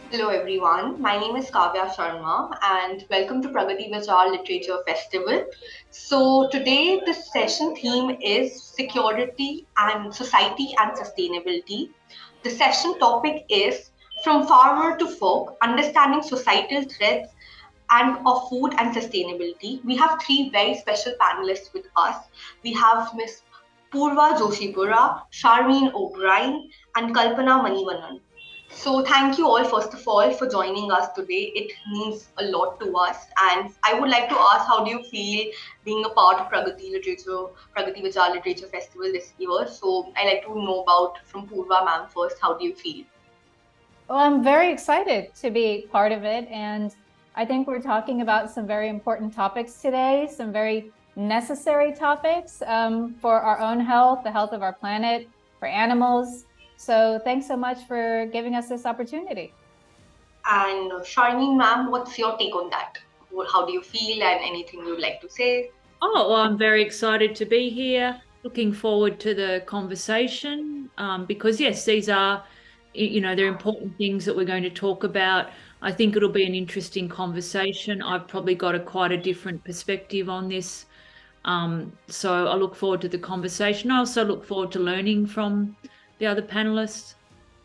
Hello everyone, my name is Kavya Sharma and welcome to Pragati Vichar Literature Festival. So today the session theme is security and society and sustainability. The session topic is From Farmer to Folk, Understanding Societal Threats and of Food and Sustainability. We have three very special panelists with us. We have Miss Poorva Joshipura, Charmaine O'Brien and Kalpana Manivannan. So thank you all first of all for joining us today. It means a lot to us, and I would like to ask, how do you feel being a part of Pragati Vichar Literature Festival this year? So I like to know about from Poorva ma'am first. How do you feel? Well, I'm very excited to be part of it. And I think we're talking about some very important topics today, some very necessary topics for our own health, the health of our planet, for animals. So thanks so much for giving us this opportunity. And Charmaine ma'am, what's your take on that? How do you feel, and anything you'd like to say? Oh, well, I'm very excited to be here. Looking forward to the conversation because, yes, these are, they're important things that we're going to talk about. I think it'll be an interesting conversation. I've probably got quite a different perspective on this. So I look forward to the conversation. I also look forward to learning from the other panelists.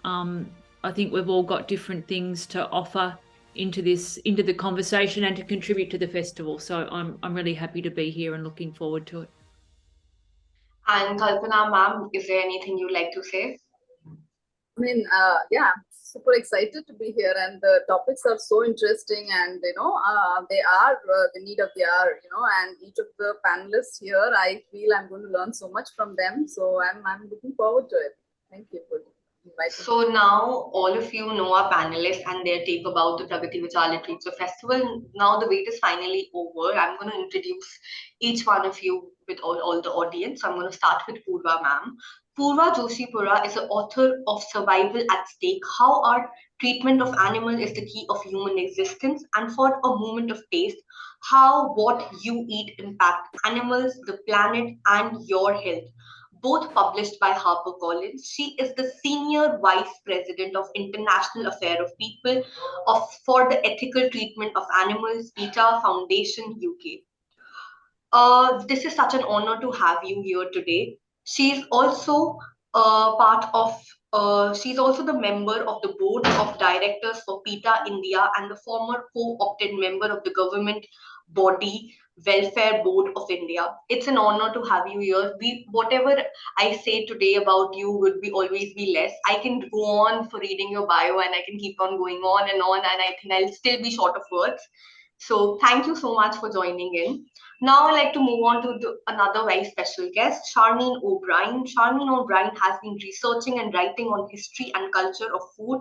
I think we've all got different things to offer into the conversation and to contribute to the festival. So I'm really happy to be here and looking forward to it. And Kalpana ma'am, is there anything you'd like to say? Yeah, super excited to be here, and the topics are so interesting, and they are the need of the hour, and each of the panelists here, I feel I'm going to learn so much from them. So I'm looking forward to it. Thank you for inviting So me. now all of you know our panelists and their take about the Pragati Vichar Literature Festival. Now the wait is finally over. I'm going to introduce each one of you with all the audience. So I'm going to start with Poorva ma'am. Poorva Joshipura is the author of Survival at Stake, How Our Treatment of Animals is the Key of Human Existence, and For a Moment of Taste, How What You Eat Impact Animals, the Planet, and Your Health, both published by HarperCollins. She is the Senior Vice President of International Affairs of People for the Ethical Treatment of Animals, PETA Foundation, UK. This is such an honor to have you here today. She's also she's also the member of the board of directors for PETA India and the former co-opted member of the government body Welfare Board of India. It's an honor to have you here. Whatever I say today about you would be always be less. I can go on for reading your bio and I can keep on going on, and I think I'll still be short of words. So thank you so much for joining in. Now I'd like to move on to another very special guest, Charmaine O'Brien. Charmaine O'Brien has been researching and writing on history and culture of food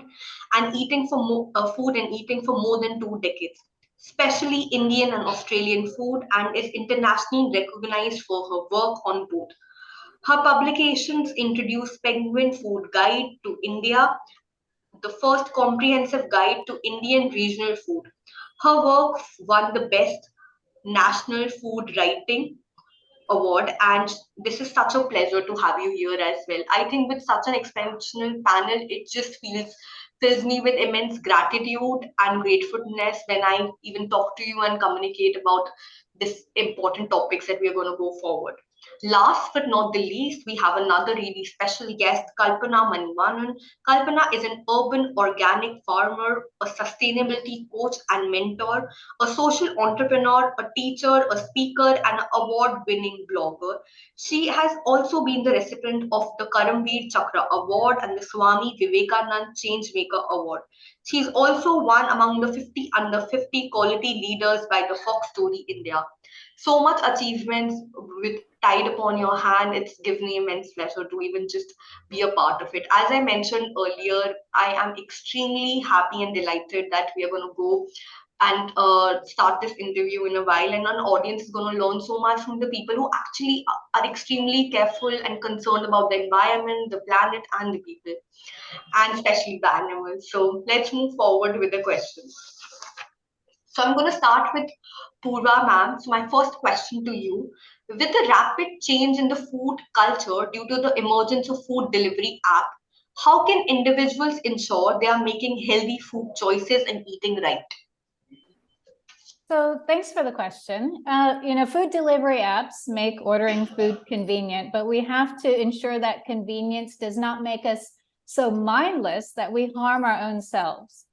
and eating for more than 2 decades, especially Indian and Australian food, and is internationally recognized for her work on both. Her publications introduce Penguin Food Guide to India, the first comprehensive guide to Indian regional food. Her work won the Best National Food Writing Award, and this is such a pleasure to have you here as well. I think with such an exceptional panel, it just fills me with immense gratitude and gratefulness when I even talk to you and communicate about this important topics that we are going to go forward. Last but not the least, we have another really special guest, Kalpana Manivannan. Kalpana is an urban organic farmer, a sustainability coach and mentor, a social entrepreneur, a teacher, a speaker, and an award winning blogger. She has also been the recipient of the Karamveer Chakra Award and the Swami Vivekanand Changemaker Award. She is also one among the 50 under 50 quality leaders by the Fox Story India. So much achievements with tied upon your hand. It's given me immense pleasure to even just be a part of it. As I mentioned earlier, I am extremely happy and delighted that we are going to go and start this interview in a while, and an audience is going to learn so much from the people who actually are extremely careful and concerned about the environment, the planet, and the people, and especially the animals. So let's move forward with the questions. So I'm going to start with Poorva ma'am. So my first question to you: with the rapid change in the food culture due to the emergence of food delivery app, How can individuals ensure they are making healthy food choices and eating right? So thanks for the question. Food delivery apps make ordering food convenient, but we have to ensure that convenience does not make us so mindless that we harm our own selves.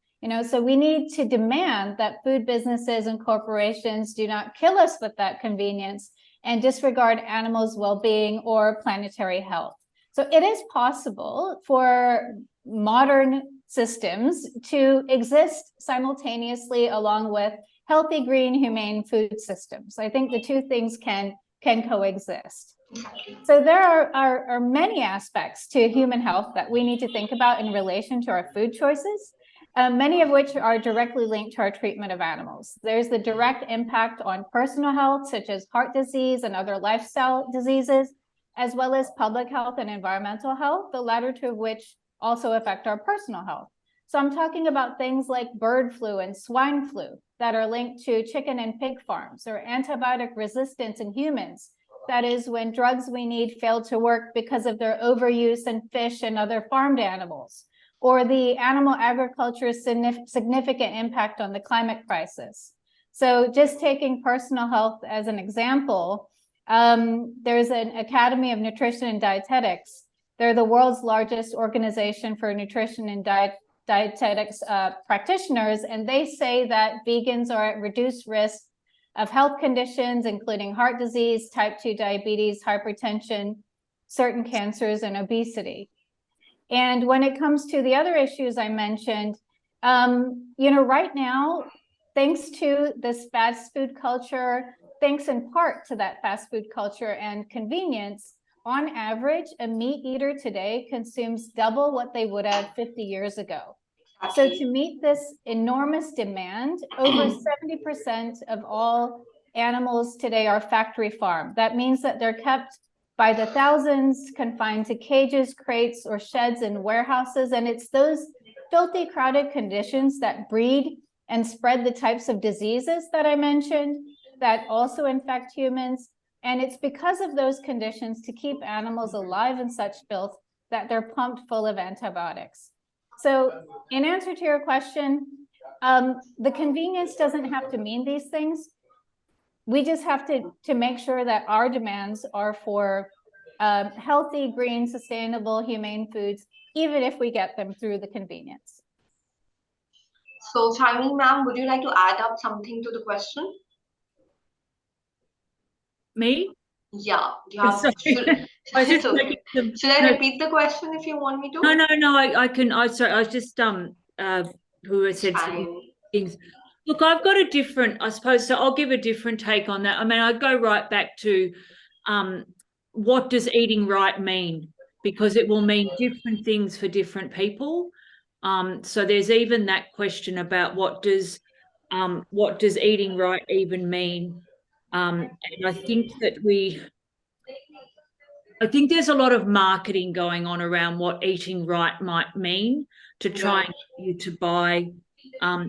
So we need to demand that food businesses and corporations do not kill us with that convenience and disregard animals' well-being or planetary health. So it is possible for modern systems to exist simultaneously along with healthy, green, humane food systems. I think the two things can coexist. So there are many aspects to human health that we need to think about in relation to our food choices, many of which are directly linked to our treatment of animals. There's the direct impact on personal health, such as heart disease and other lifestyle diseases, as well as public health and environmental health, the latter two of which also affect our personal health. So I'm talking about things like bird flu and swine flu that are linked to chicken and pig farms, or antibiotic resistance in humans. That is when drugs we need fail to work because of their overuse in fish and other farmed animals, or the animal agriculture's significant impact on the climate crisis. So just taking personal health as an example, there's an Academy of Nutrition and Dietetics. They're the world's largest organization for nutrition and dietetics practitioners, and they say that vegans are at reduced risk of health conditions, including heart disease, type 2 diabetes, hypertension, certain cancers, and obesity. And when it comes to the other issues I mentioned, right now, thanks to this fast food culture, thanks in part to that fast food culture and convenience, on average, a meat eater today consumes double what they would have 50 years ago. So to meet this enormous demand, over 70% of all animals today are factory farmed. That means that they're kept by the thousands, confined to cages, crates, or sheds in warehouses. And it's those filthy, crowded conditions that breed and spread the types of diseases that I mentioned that also infect humans. And it's because of those conditions, to keep animals alive in such filth, that they're pumped full of antibiotics. So in answer to your question, the convenience doesn't have to mean these things. We just have to make sure that our demands are for healthy, green, sustainable, humane foods, even if we get them through the convenience. So, Charmaine ma'am, would you like to add up something to the question? Me? Yeah. Do you have, should I repeat the question if you want me to? No, I can. Sorry, I was just who said some things. Look, I've got a different, I suppose, so I'll give a different take on that. I mean, I'd go right back to what does eating right mean? Because it will mean different things for different people. So there's even that question about what does eating right even mean? And I think there's a lot of marketing going on around what eating right might mean to try and get you to buy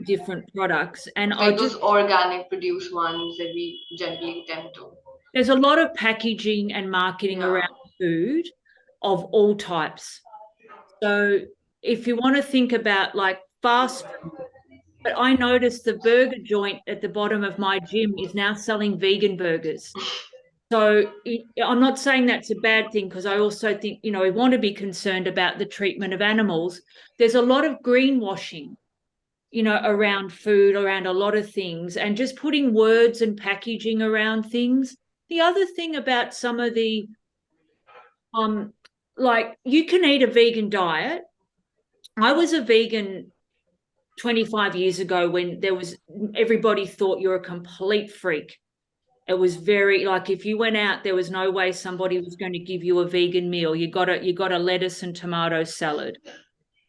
different products. And like those organic produced ones that we generally tend to. There's a lot of packaging and marketing around food of all types. So if you want to think about like fast food, but I noticed the burger joint at the bottom of my gym is now selling vegan burgers. So I'm not saying that's a bad thing, because I also think, we want to be concerned about the treatment of animals. There's a lot of greenwashing, around food, around a lot of things, and just putting words and packaging around things. The other thing about some of the, like you can eat a vegan diet. I was a vegan 25 years ago when everybody thought you're a complete freak. It was very, like, if you went out, there was no way somebody was going to give you a vegan meal. You got a lettuce and tomato salad.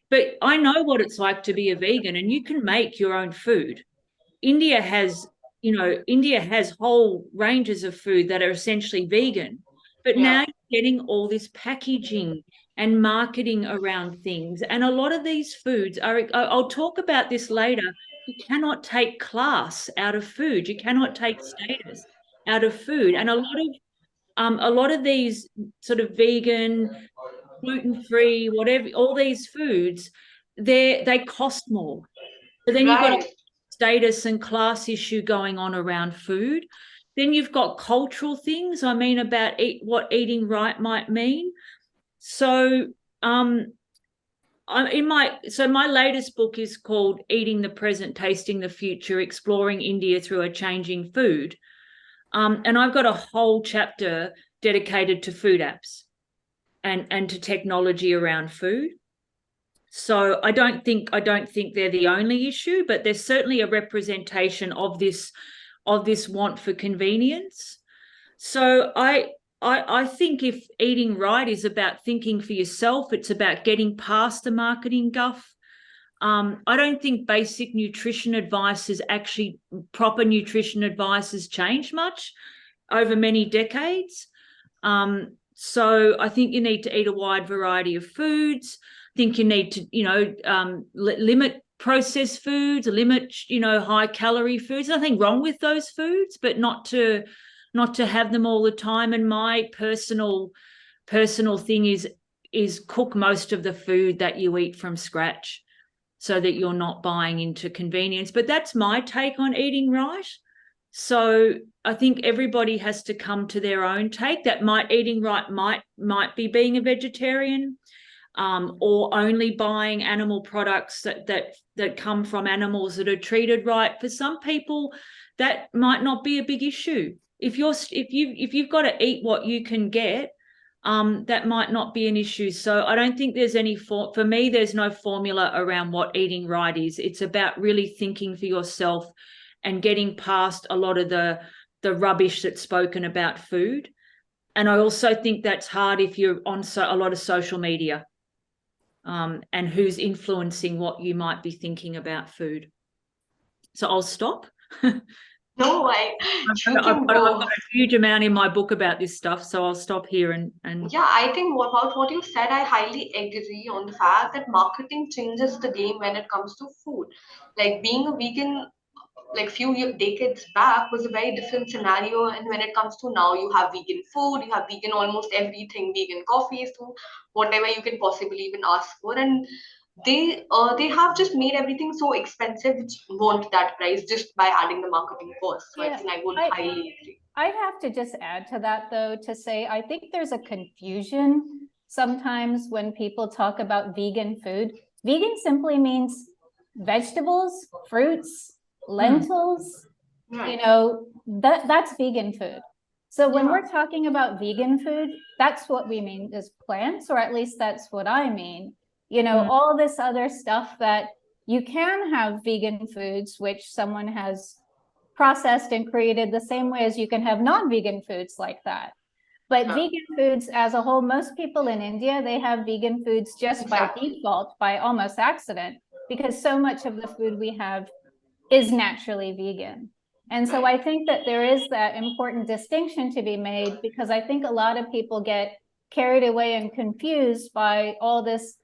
But I know what it's like to be a vegan, and you can make your own food. India has whole ranges of food that are essentially vegan. But now you're getting all this packaging and marketing around things. And a lot of these foods I'll talk about this later. You cannot take class out of food. You cannot take status out of food. And a lot of these sort of vegan gluten-free, whatever, all these foods, they cost more. So then you've got a status and class issue going on around food. Then you've got cultural things, I mean, about what eating right might mean. So my latest book is called Eating the Present, Tasting the Future, Exploring India Through a Changing Food. And I've got a whole chapter dedicated to food apps and to technology around food. So I don't think they're the only issue, but there's certainly a representation of this want for convenience. So I think if eating right is about thinking for yourself, it's about getting past the marketing guff. I don't think basic nutrition advice is actually proper nutrition advice has changed much over many decades. So I think you need to eat a wide variety of foods. I think you need to, limit processed foods, limit, high calorie foods. Nothing wrong with those foods, but not to have them all the time. And my personal thing is cook most of the food that you eat from scratch, so that you're not buying into convenience. But that's my take on eating right. So I think everybody has to come to their own take. That eating right might be being a vegetarian, or only buying animal products that come from animals that are treated right. For some people, that might not be a big issue. If you've got to eat what you can get, that might not be an issue. So I don't think there's for me, there's no formula around what eating right is. It's about really thinking for yourself and getting past a lot of the rubbish that's spoken about food. And I also think that's hard if you're on a lot of social media, and who's influencing what you might be thinking about food. So I'll stop. No, I've got a huge amount in my book about this stuff, so I'll stop here and yeah, I think about what you said, I highly agree on the fact that marketing changes the game when it comes to food. Like being a vegan, like decades back, was a very different scenario, and when it comes to now, you have vegan food, you have vegan almost everything, vegan coffees, to whatever you can possibly even ask for, and they have just made everything so expensive which won't that price just by adding the marketing cost. So I think I would highly agree. I'd have to just add to that, though, to say I think there's a confusion sometimes when people talk about vegan food. Vegan simply means vegetables, fruits, lentils, that's vegan food. So when we're talking about vegan food, that's what we mean is plants, or at least that's what I mean. All this other stuff that you can have vegan foods, which someone has processed and created the same way as you can have non-vegan foods like that. But vegan foods as a whole, most people in India, they have vegan foods just by default, by almost accident, because so much of the food we have is naturally vegan. And so I think that there is that important distinction to be made, because I think a lot of people get carried away and confused by all this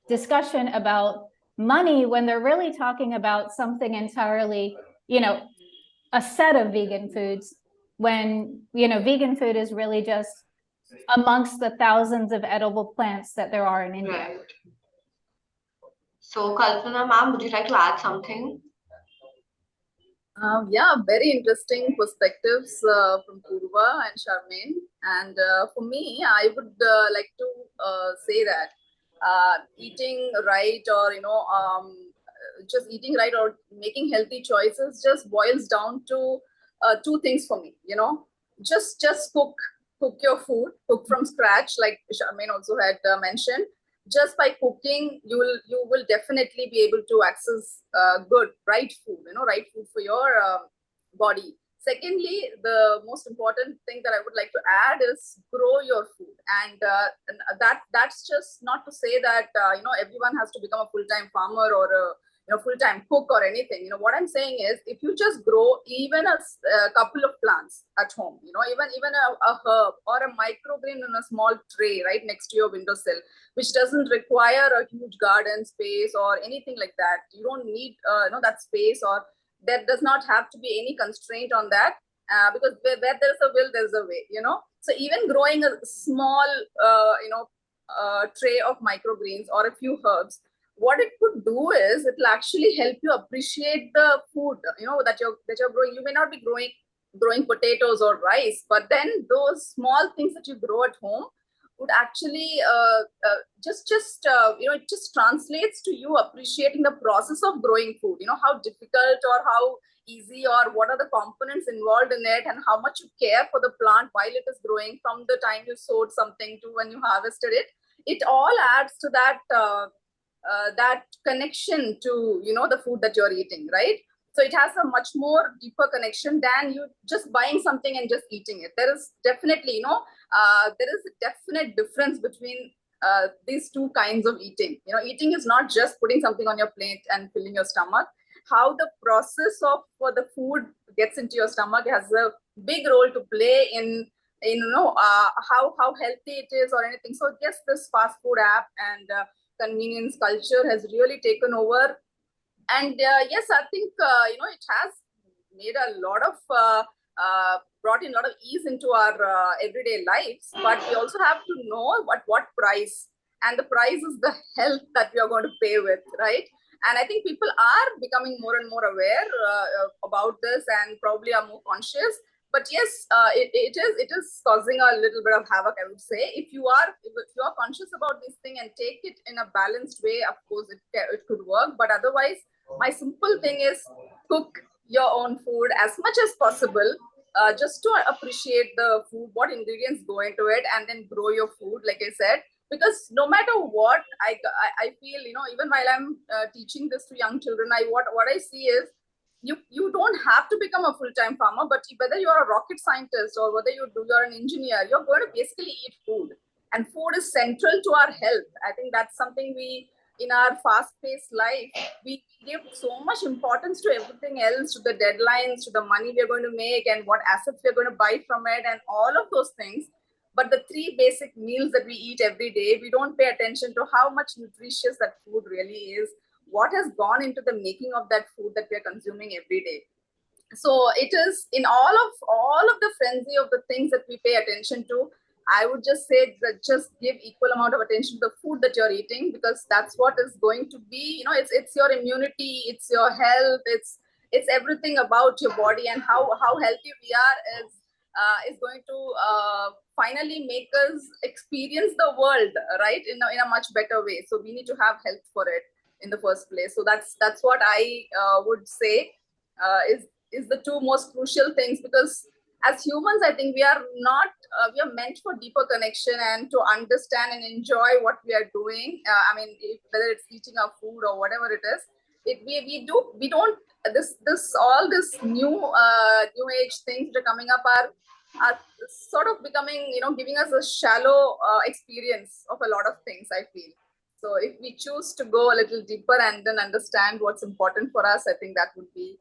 discussion about money when they're really talking about something entirely, a set of vegan foods, when, vegan food is really just amongst the thousands of edible plants that there are in India. Right. So Kalpana ma'am, would you like to add something? Yeah, very interesting perspectives from Poorva and Charmaine. And for me, I would like to say that eating right, or just eating right or making healthy choices just boils down to two things for me. Just cook your food, cook from scratch, like Charmaine also had mentioned. Just by cooking, you will definitely be able to access good, right food, right food for your body. Secondly, the most important thing that I would like to add is grow your food, and that's just not to say that everyone has to become a full-time farmer or a full-time cook or anything. What I'm saying is, if you just grow even a couple of plants at home, even a herb or a microgreen in a small tray right next to your windowsill, which doesn't require a huge garden space or anything like that. You don't need that space, or there does not have to be any constraint on that, because where there's a will, there's a way. So even growing a small tray of microgreens or a few herbs, what it could do is it will actually help you appreciate the food, you know, that you're growing. You may not be growing potatoes or rice, but then those small things that you grow at home would actually you know, it just translates to you appreciating the process of growing food, you know, how difficult or how easy or what are the components involved in it, and how much you care for the plant while it is growing, from the time you sowed something to when you harvested it. It all adds to that connection to, you know, the food that you're eating, right? So it has a much more deeper connection than you just buying something and just eating it. There is definitely, you know, there is a definite difference between these two kinds of eating. You know, eating is not just putting something on your plate and filling your stomach. How the process of the food gets into your stomach has a big role to play in you know, how healthy it is or anything. So yes, this fast food app and convenience culture has really taken over. And yes, I think you know, it has made a lot of brought in a lot of ease into our everyday lives, but we also have to know what price, and the price is the health that we are going to pay with, right? And I think people are becoming more and more aware about this, and probably are more conscious. But yes, it is causing a little bit of havoc, I would say. If you are conscious about this thing and take it in a balanced way, of course it could work. But otherwise, my simple thing is cook your own food as much as possible, just to appreciate the food, what ingredients go into it, and then grow your food, like I said. Because no matter what, I feel, you know, even while I'm teaching this to young children, what I see is, you don't have to become a full-time farmer, but whether you're a rocket scientist or whether you're an engineer, you're going to basically eat food, and food is central to our health. I think that's something we, in our fast-paced life, we give so much importance to everything else, to the deadlines, to the money we're going to make, and what assets we're going to buy from it, and all of those things. But the three basic meals that we eat every day, we don't pay attention to how much nutritious that food really is, what has gone into the making of that food that we are consuming every day. So it is in all of the frenzy of the things that we pay attention to. I would just say that just give equal amount of attention to the food that you're eating, because that's what is going to be, you know, it's your immunity, it's your health, it's everything about your body, and how healthy we are is going to finally make us experience the world, right, in a much better way. So we need to have health for it in the first place. So that's what I would say is the two most crucial things, because as humans, I think we are not we are meant for deeper connection and to understand and enjoy what we are doing. I mean, whether it's eating our food or whatever it is, we don't this all this new age things that are coming up are sort of becoming, you know, giving us a shallow experience of a lot of things, I feel. So if we choose to go a little deeper and then understand what's important for us, I think that would be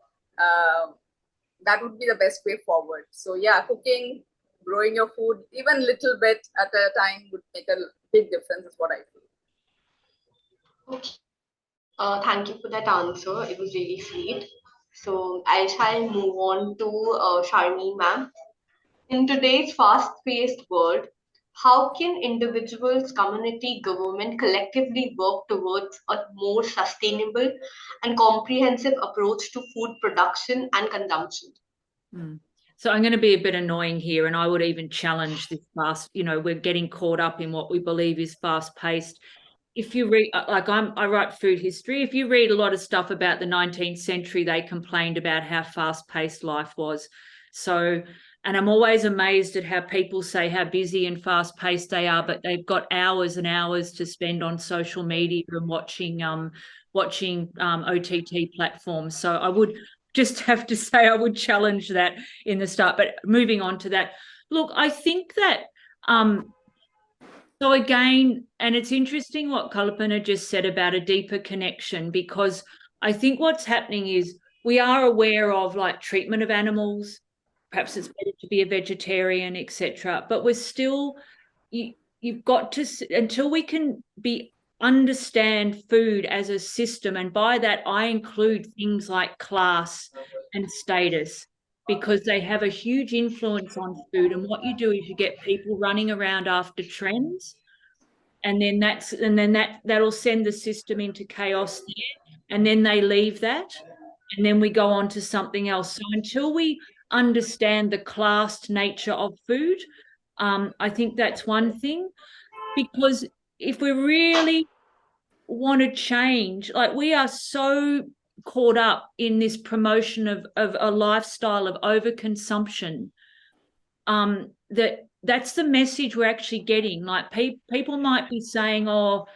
the best way forward. So yeah, cooking, growing your food, even little bit at a time would make a big difference, is what I feel. Okay. Thank you for that answer. It was really sweet. So I shall move on to Charmaine, ma'am. In today's fast-paced world, how can individuals, community, government collectively work towards a more sustainable and comprehensive approach to food production and consumption? So I'm going to be a bit annoying here, and I would even challenge this fast, you know, we're getting caught up in what we believe is fast-paced. If you read, like I write food history, if you read a lot of stuff about the 19th century, they complained about how fast-paced life was. So, and I'm always amazed at how people say how busy and fast-paced they are, but they've got hours and hours to spend on social media and watching OTT platforms. So I would just have to say I would challenge that in the start. But moving on to that, look, I think that so again, and it's interesting what Kalpana just said about a deeper connection, because I think what's happening is we are aware of like treatment of animals. Perhaps it's better to be a vegetarian, etc. But we're still, you've got to, until we can understand food as a system, and by that I include things like class and status, because they have a huge influence on food. And what you do is you get people running around after trends. and then that'll send the system into chaos there, and then they leave that, and then we go on to something else. So until we understand the classed nature of food, I think that's one thing, because if we really want to change, like, we are so caught up in this promotion of a lifestyle of overconsumption, that's the message we're actually getting. Like, people might be saying, oh,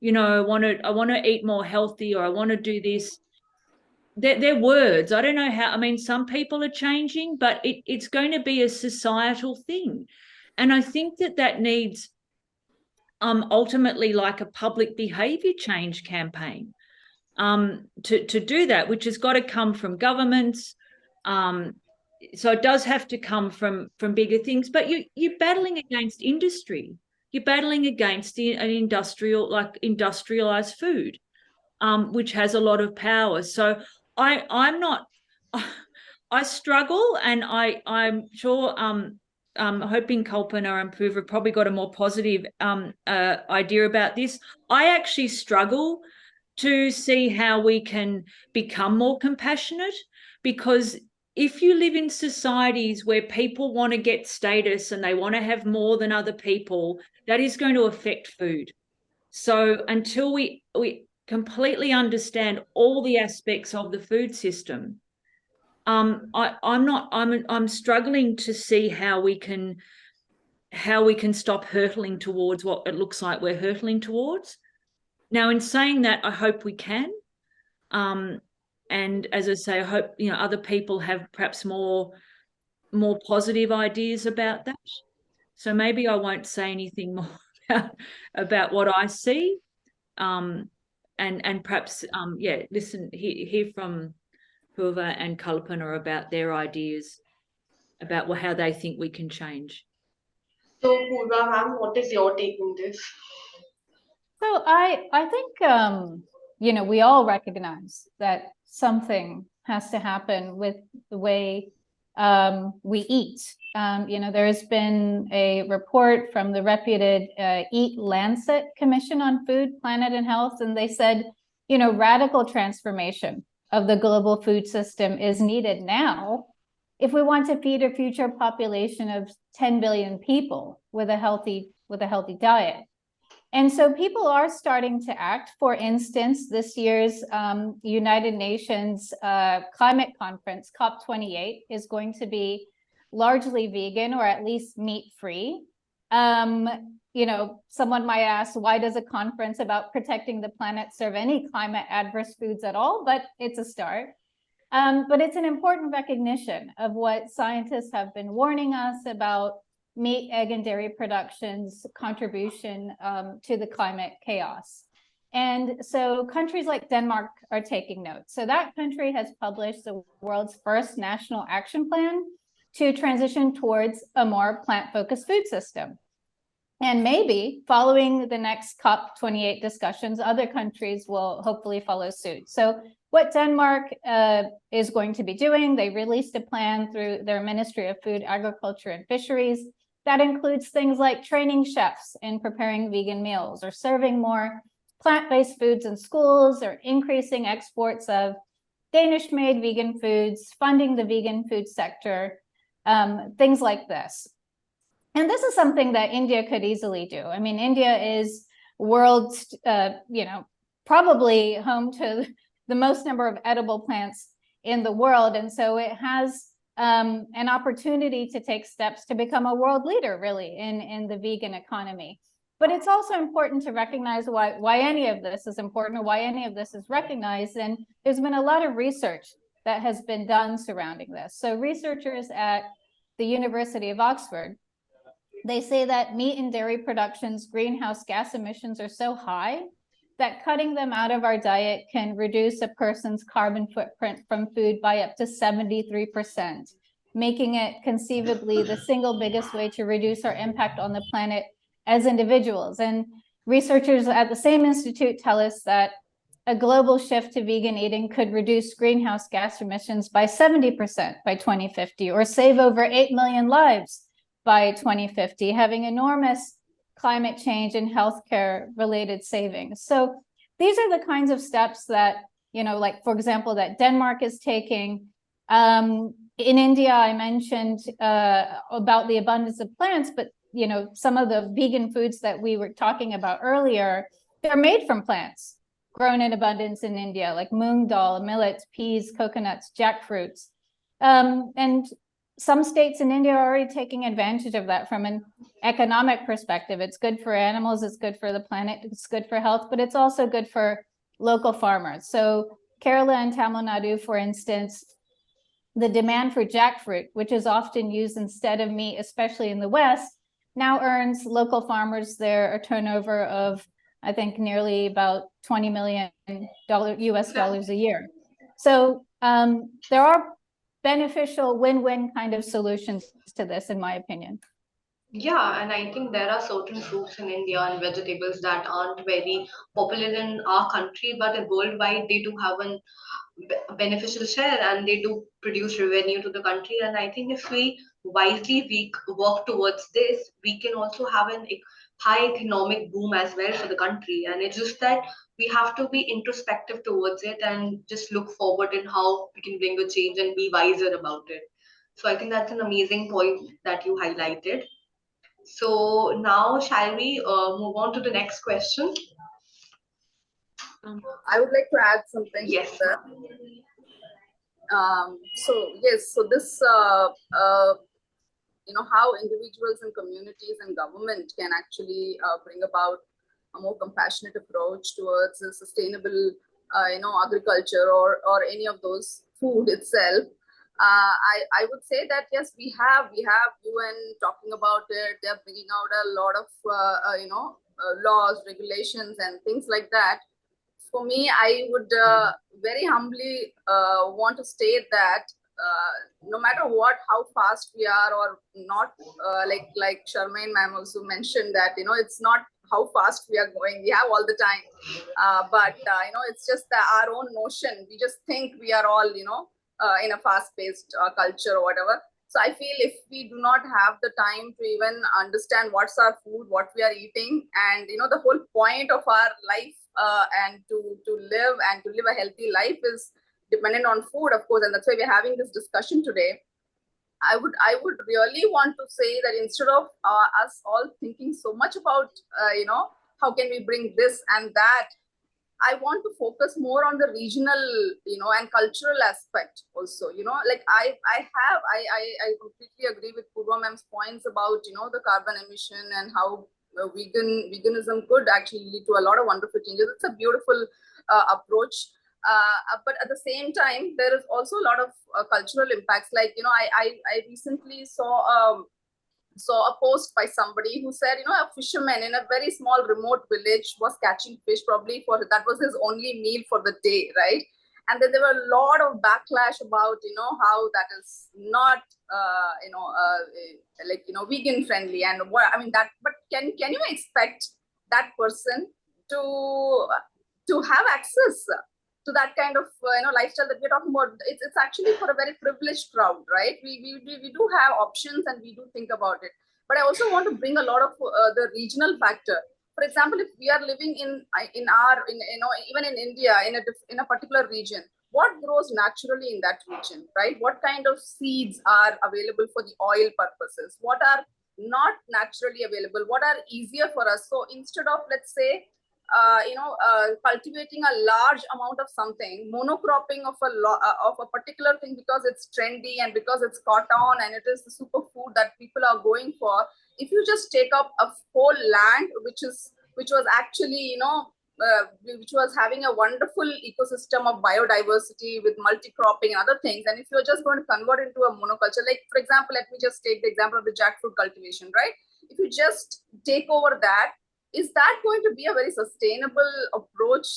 you know, I want to eat more healthy, or I want to do this. They're words. I don't know how. I mean, some people are changing, but it's going to be a societal thing, and I think that needs ultimately like a public behaviour change campaign to do that, which has got to come from governments. So it does have to come from bigger things, but you're battling against industry. You're battling against an industrialized food, which has a lot of power. So I'm not. I struggle, and I'm sure. Hoping Kalpana and Poorva have probably got a more positive idea about this. I actually struggle to see how we can become more compassionate, because if you live in societies where people want to get status and they want to have more than other people, that is going to affect food. So until we completely understand all the aspects of the food system, I'm struggling to see how we can stop hurtling towards what it looks like we're hurtling towards. Now, in saying that, I hope we can. And as I say, I hope, you know, other people have perhaps more positive ideas about that. So maybe I won't say anything more about what I see. And perhaps listen, hear from Poorva and Kalpana about their ideas about how they think we can change. So, Poorva ma'am, what is your take on this? So I think you know, we all recognize that something has to happen with the way we eat. You know, there has been a report from the reputed Eat Lancet Commission on Food, Planet and Health, and they said, you know, radical transformation of the global food system is needed now if we want to feed a future population of 10 billion people with a healthy diet. And so people are starting to act. For instance, this year's United Nations climate conference, COP28, is going to be largely vegan, or at least meat-free. You know, someone might ask, why does a conference about protecting the planet serve any climate adverse foods at all? But it's a start. But it's an important recognition of what scientists have been warning us about: meat, egg, and dairy production's contribution to the climate chaos. And so countries like Denmark are taking note. So that country has published the world's first national action plan to transition towards a more plant-focused food system. And maybe following the next COP28 discussions, other countries will hopefully follow suit. So what Denmark is going to be doing, they released a plan through their Ministry of Food, Agriculture, and Fisheries that includes things like training chefs in preparing vegan meals, or serving more plant-based foods in schools, or increasing exports of Danish-made vegan foods, funding the vegan food sector, things like this. And this is something that India could easily do. I mean, India is world's, you know, probably home to the most number of edible plants in the world. And so it has an opportunity to take steps to become a world leader, really, in the vegan economy. But it's also important to recognize why any of this is important, or why any of this is recognized. And there's been a lot of research that has been done surrounding this. So researchers at the University of Oxford, they say that meat and dairy production's greenhouse gas emissions are so high that cutting them out of our diet can reduce a person's carbon footprint from food by up to 73%, making it conceivably the single biggest way to reduce our impact on the planet as individuals. And researchers at the same institute tell us that a global shift to vegan eating could reduce greenhouse gas emissions by 70% by 2050, or save over 8 million lives by 2050, having enormous climate change and healthcare related savings. So these are the kinds of steps that, like, for example, that Denmark is taking. In India, I mentioned about the abundance of plants, but some of the vegan foods that we were talking about earlier, they're made from plants grown in abundance in India, like moong dal, millets, peas, coconuts, jackfruits. And some states in India are already taking advantage of that from an economic perspective. It's good for animals, it's good for the planet, it's good for health, but it's also good for local farmers. So Kerala and Tamil Nadu, for instance, the demand for jackfruit, which is often used instead of meat, especially in the West, now earns local farmers there a turnover of, I think, nearly about $20 million US dollars a year. So there are beneficial win-win kind of solutions to this, in my opinion. Yeah, and I think there are certain fruits in India and vegetables that aren't very popular in our country, but worldwide they do have an beneficial share and they do produce revenue to the country. And I think if we wisely work towards this, we can also have an high economic boom as well for the country. And it's just that we have to be introspective towards it and just look forward in how we can bring a change and be wiser about it. So I think that's an amazing point that you highlighted. So now shall we move on to the next question? I would like to add something. Yes. So this, how individuals and communities and government can actually bring about a more compassionate approach towards a sustainable, agriculture or any of those food itself. I would say that yes, we have UN talking about it. They're bringing out a lot of laws, regulations, and things like that. For me, I would very humbly want to state that no matter what, how fast we are or not, like Charmaine ma'am also mentioned that it's not how fast we are going. We have all the time, but it's just our own notion. We just think we are all in a fast-paced culture or whatever. So I feel if we do not have the time to even understand what's our food, what we are eating, and the whole point of our life and to live a healthy life is dependent on food, of course, and that's why we're having this discussion today. I would really want to say that instead of us all thinking so much about how can we bring this and that, I want to focus more on the regional, and cultural aspect also. Like I completely agree with Poorva ma'am's points about the carbon emission and how veganism could actually lead to a lot of wonderful changes. It's a beautiful approach. But at the same time, there is also a lot of cultural impacts. Like I recently saw a post by somebody who said, a fisherman in a very small remote village was catching fish, probably that was his only meal for the day, right? And then there were a lot of backlash about, how that is not, vegan friendly and what, I mean, that, but can you expect that person to have access to that kind of lifestyle that we're talking about? It's actually for a very privileged crowd, right? We do have options and we do think about it. But I also want to bring a lot of the regional factor. For example, if we are living in even in India in a particular region, what grows naturally in that region, right? What kind of seeds are available for the oil purposes? What are not naturally available? What are easier for us? So instead of, let's say, cultivating a large amount of something, monocropping of a particular thing because it's trendy and because it's caught on and it is the superfood that people are going for. If you just take up a whole land which was actually which was having a wonderful ecosystem of biodiversity with multi-cropping and other things, and if you're just going to convert into a monoculture, like for example, let me just take the example of the jackfruit cultivation, right? If you just take over that, is that going to be a very sustainable approach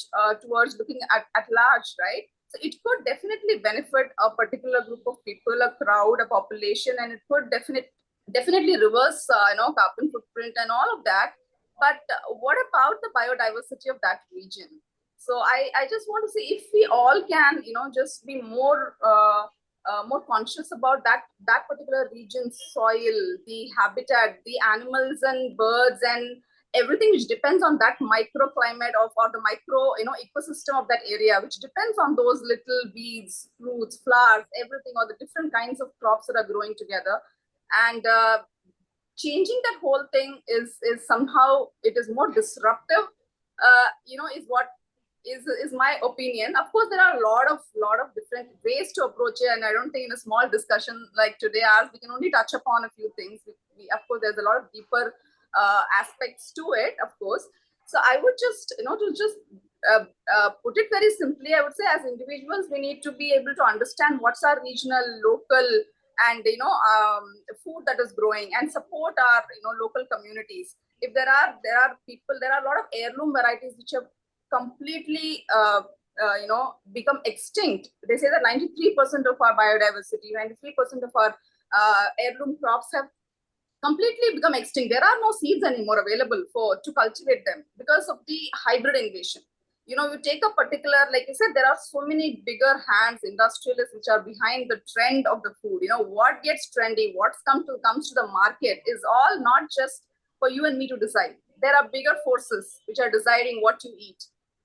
towards looking at large, right? So it could definitely benefit a particular group of people, a crowd, a population, and it could definitely reverse, carbon footprint and all of that. But what about the biodiversity of that region? So I just want to say, if we all can, just be more more conscious about that particular region's soil, the habitat, the animals and birds and everything which depends on that microclimate or the micro ecosystem of that area, which depends on those little weeds, fruits, flowers, everything, or the different kinds of crops that are growing together. And changing that whole thing is somehow it is more disruptive, is what is my opinion. Of course, there are a lot of different ways to approach it, and I don't think in a small discussion like today ours we can only touch upon a few things. Of course, there's a lot of deeper aspects to it, of course. So I would just put it very simply, I would say as individuals we need to be able to understand what's our regional, local, and food that is growing, and support our local communities. If there are a lot of heirloom varieties which have completely become extinct. They say that 93% of our biodiversity, 93% of our heirloom crops have completely become extinct. There are no seeds anymore available to cultivate them because of the hybrid invasion. You take a particular, like I said, there are so many bigger hands, industrialists, which are behind the trend of the food. What gets trendy, what's comes to the market is all not just for you and me to decide. There are bigger forces which are deciding what you eat.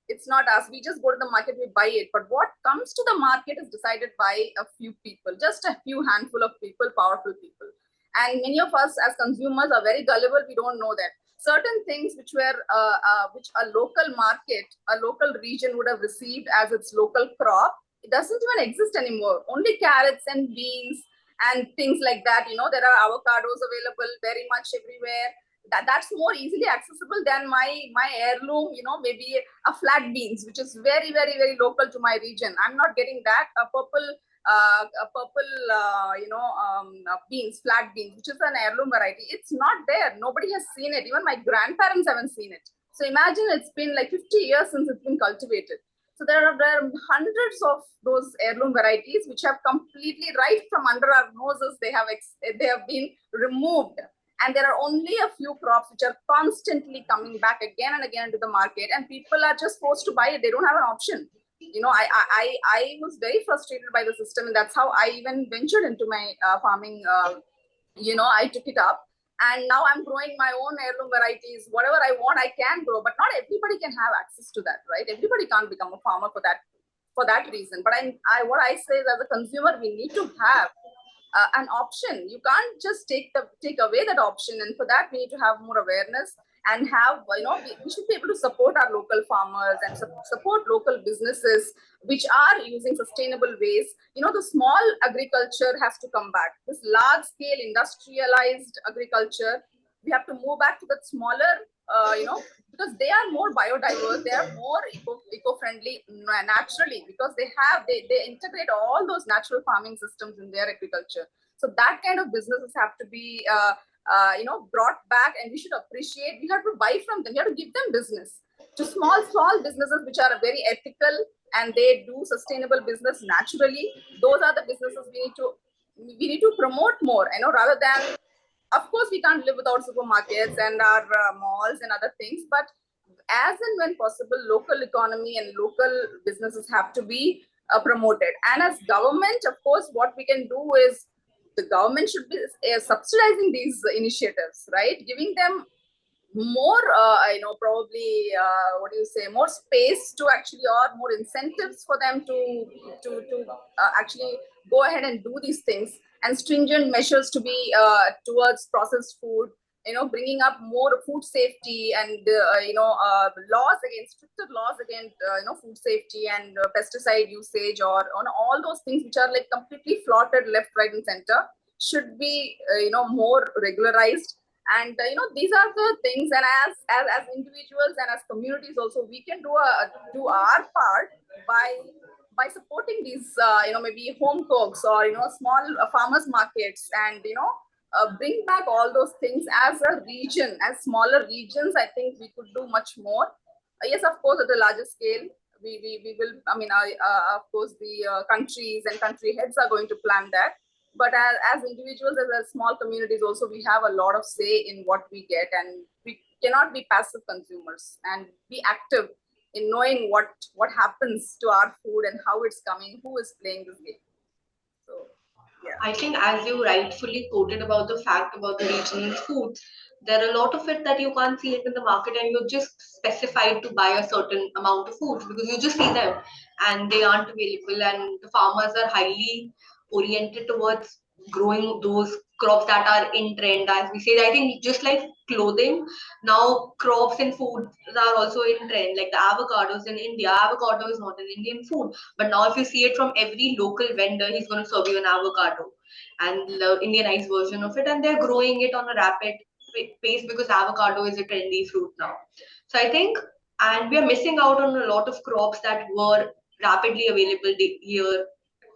It's not us. We just go to the market, we buy it. But what comes to the market is decided by a few people, just a few handful of people, powerful people. And many of us as consumers are very gullible. We don't know that certain things which were which a local market, a local region would have received as its local crop, it doesn't even exist anymore. Only carrots and beans and things like that. There are avocados available very much everywhere. That's more easily accessible than my heirloom, maybe a flat beans, which is very, very, very local to my region. I'm not getting that. A purple beans, flat beans, which is an heirloom variety. It's not there. Nobody has seen it. Even my grandparents haven't seen it. So imagine it's been like 50 years since it's been cultivated. So there are hundreds of those heirloom varieties which have completely, right from under our noses, they have been removed. And there are only a few crops which are constantly coming back again and again to the market, and people are just forced to buy it. They don't have an option. I was very frustrated by the system, and that's how I even ventured into my farming. I took it up, and now I'm growing my own heirloom varieties. Whatever I want, I can grow, but not everybody can have access to that, right? Everybody can't become a farmer for that reason. But what I say is, as a consumer, we need to have an option. You can't just take away that option, and for that we need to have more awareness and have we should be able to support our local farmers and support local businesses which are using sustainable ways. The small agriculture has to come back. This large scale industrialized agriculture, we have to move back to that smaller because they are more biodiverse, they are more eco-friendly naturally, because they integrate all those natural farming systems in their agriculture. So that kind of businesses have to be brought back, and we should appreciate. We have to buy from them. We have to give them business to small businesses which are very ethical and they do sustainable business naturally. Those are the businesses we need to promote more. Rather than, of course, we can't live without supermarkets and our malls and other things, but as and when possible, local economy and local businesses have to be promoted. And as government, of course, what we can do is the government should be subsidizing these initiatives, right? Giving them more, probably, more space to actually, or more incentives for them to actually go ahead and do these things, and stringent measures to be towards processed food, bringing up more food safety and, stricter laws against, food safety and pesticide usage, or on all those things which are like completely flaunted left, right, and center, should be, more regularized. And these are the things, and as individuals and as communities also, we can do our part by supporting these maybe home cooks or small farmers markets, and bring back all those things. As a region, as smaller regions, I think we could do much more. Yes, of course, at a larger scale, we will, of course, the countries and country heads are going to plan that. But as individuals, as small communities also, we have a lot of say in what we get, and we cannot be passive consumers, and be active in knowing what happens to our food and how it's coming, who is playing this game. So I think, as you rightfully quoted about the fact about the regional food, there are a lot of it that you can't see it in the market, and you're just specified to buy a certain amount of food because you just see them and they aren't available. And the farmers are highly oriented towards growing those crops that are in trend, as we say. I think just like clothing, now crops and foods are also in trend. Like the avocados in India, avocado is not an Indian food, but now if you see it from every local vendor, he's going to serve you an avocado and the Indianized version of it, and they're growing it on a rapid pace because avocado is a trendy fruit now. So I think, and we are missing out on a lot of crops that were rapidly available here,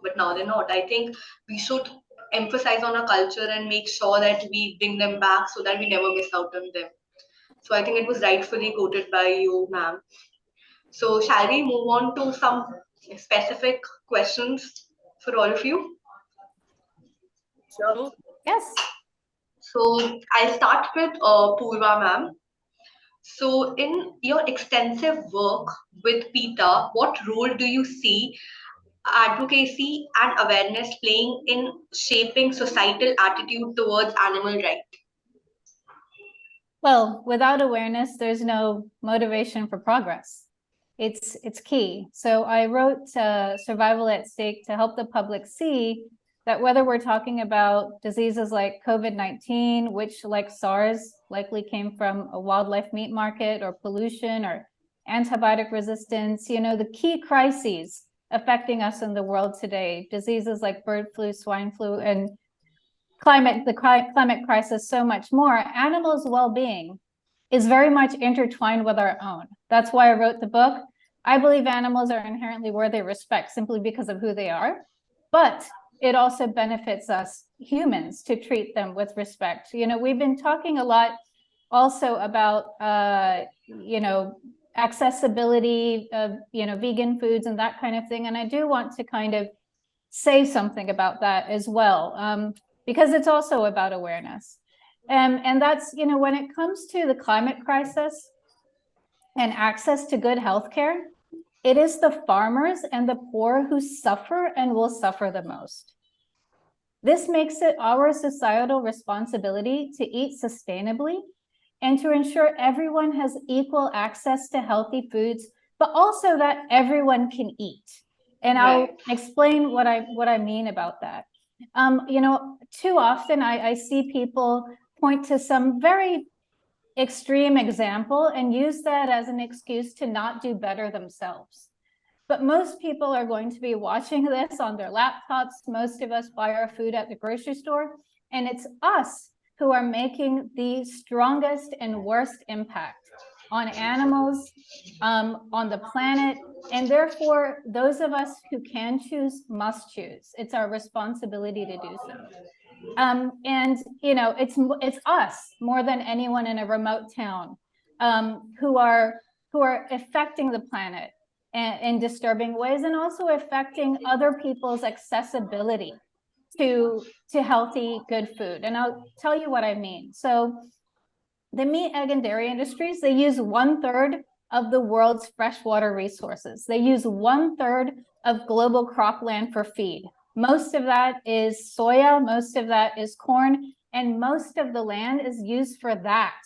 but now they're not. I think we should emphasize on our culture and make sure that we bring them back so that we never miss out on them. So I think it was rightfully quoted by you, ma'am. So shall we move on to some specific questions for all of you? Sure. Yes. So I'll start with Poorva, ma'am. So in your extensive work with PETA, what role do you see advocacy and awareness playing in shaping societal attitude towards animal rights? Well, without awareness, there's no motivation for progress. It's key. So I wrote Survival at Stake to help the public see that whether we're talking about diseases like COVID-19, which like SARS likely came from a wildlife meat market, or pollution or antibiotic resistance, the key crises affecting us in the world today, diseases like bird flu, swine flu, and the climate crisis, so much more, animals' well-being is very much intertwined with our own. That's why I wrote the book. I believe animals are inherently worthy of respect simply because of who they are, but it also benefits us humans to treat them with respect. We've been talking a lot also about, accessibility of, vegan foods and that kind of thing. And I do want to kind of say something about that as well, because it's also about awareness. And that's, when it comes to the climate crisis and access to good healthcare, it is the farmers and the poor who suffer and will suffer the most. This makes it our societal responsibility to eat sustainably and to ensure everyone has equal access to healthy foods, but also that everyone can eat. And I'll explain what I mean about that. Too often I see people point to some very extreme example and use that as an excuse to not do better themselves. But most people are going to be watching this on their laptops. Most of us buy our food at the grocery store, and it's us who are making the strongest and worst impact on animals, on the planet, and therefore those of us who can choose must choose. It's our responsibility to do so. And it's us more than anyone in a remote town who are affecting the planet in disturbing ways, and also affecting other people's accessibility to healthy, good food. And I'll tell you what I mean. So the meat, egg, and dairy industries, they use 1/3 of the world's freshwater resources. They use 1/3 of global cropland for feed. Most of that is soya, most of that is corn, and most of the land is used for that,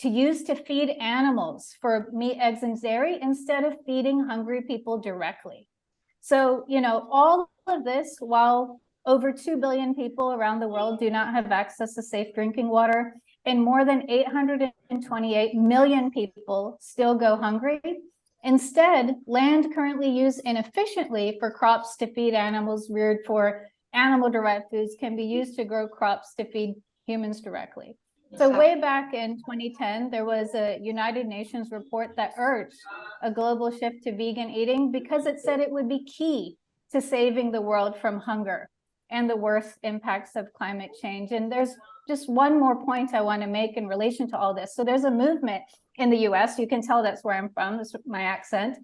to use to feed animals for meat, eggs, and dairy instead of feeding hungry people directly. So, all of this, while over 2 billion people around the world do not have access to safe drinking water, and more than 828 million people still go hungry. Instead, land currently used inefficiently for crops to feed animals reared for animal-derived foods can be used to grow crops to feed humans directly. So way back in 2010, there was a United Nations report that urged a global shift to vegan eating because it said it would be key to saving the world from hunger and the worst impacts of climate change. And there's just one more point I want to make in relation to all this. So there's a movement in the US, you can tell that's where I'm from, that's my accent,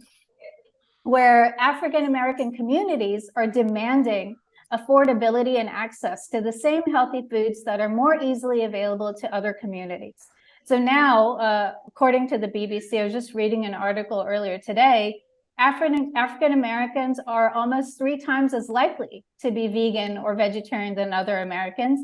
where African-American communities are demanding affordability and access to the same healthy foods that are more easily available to other communities. So now, according to the BBC, I was just reading an article earlier today, African Americans are almost 3 times as likely to be vegan or vegetarian than other Americans.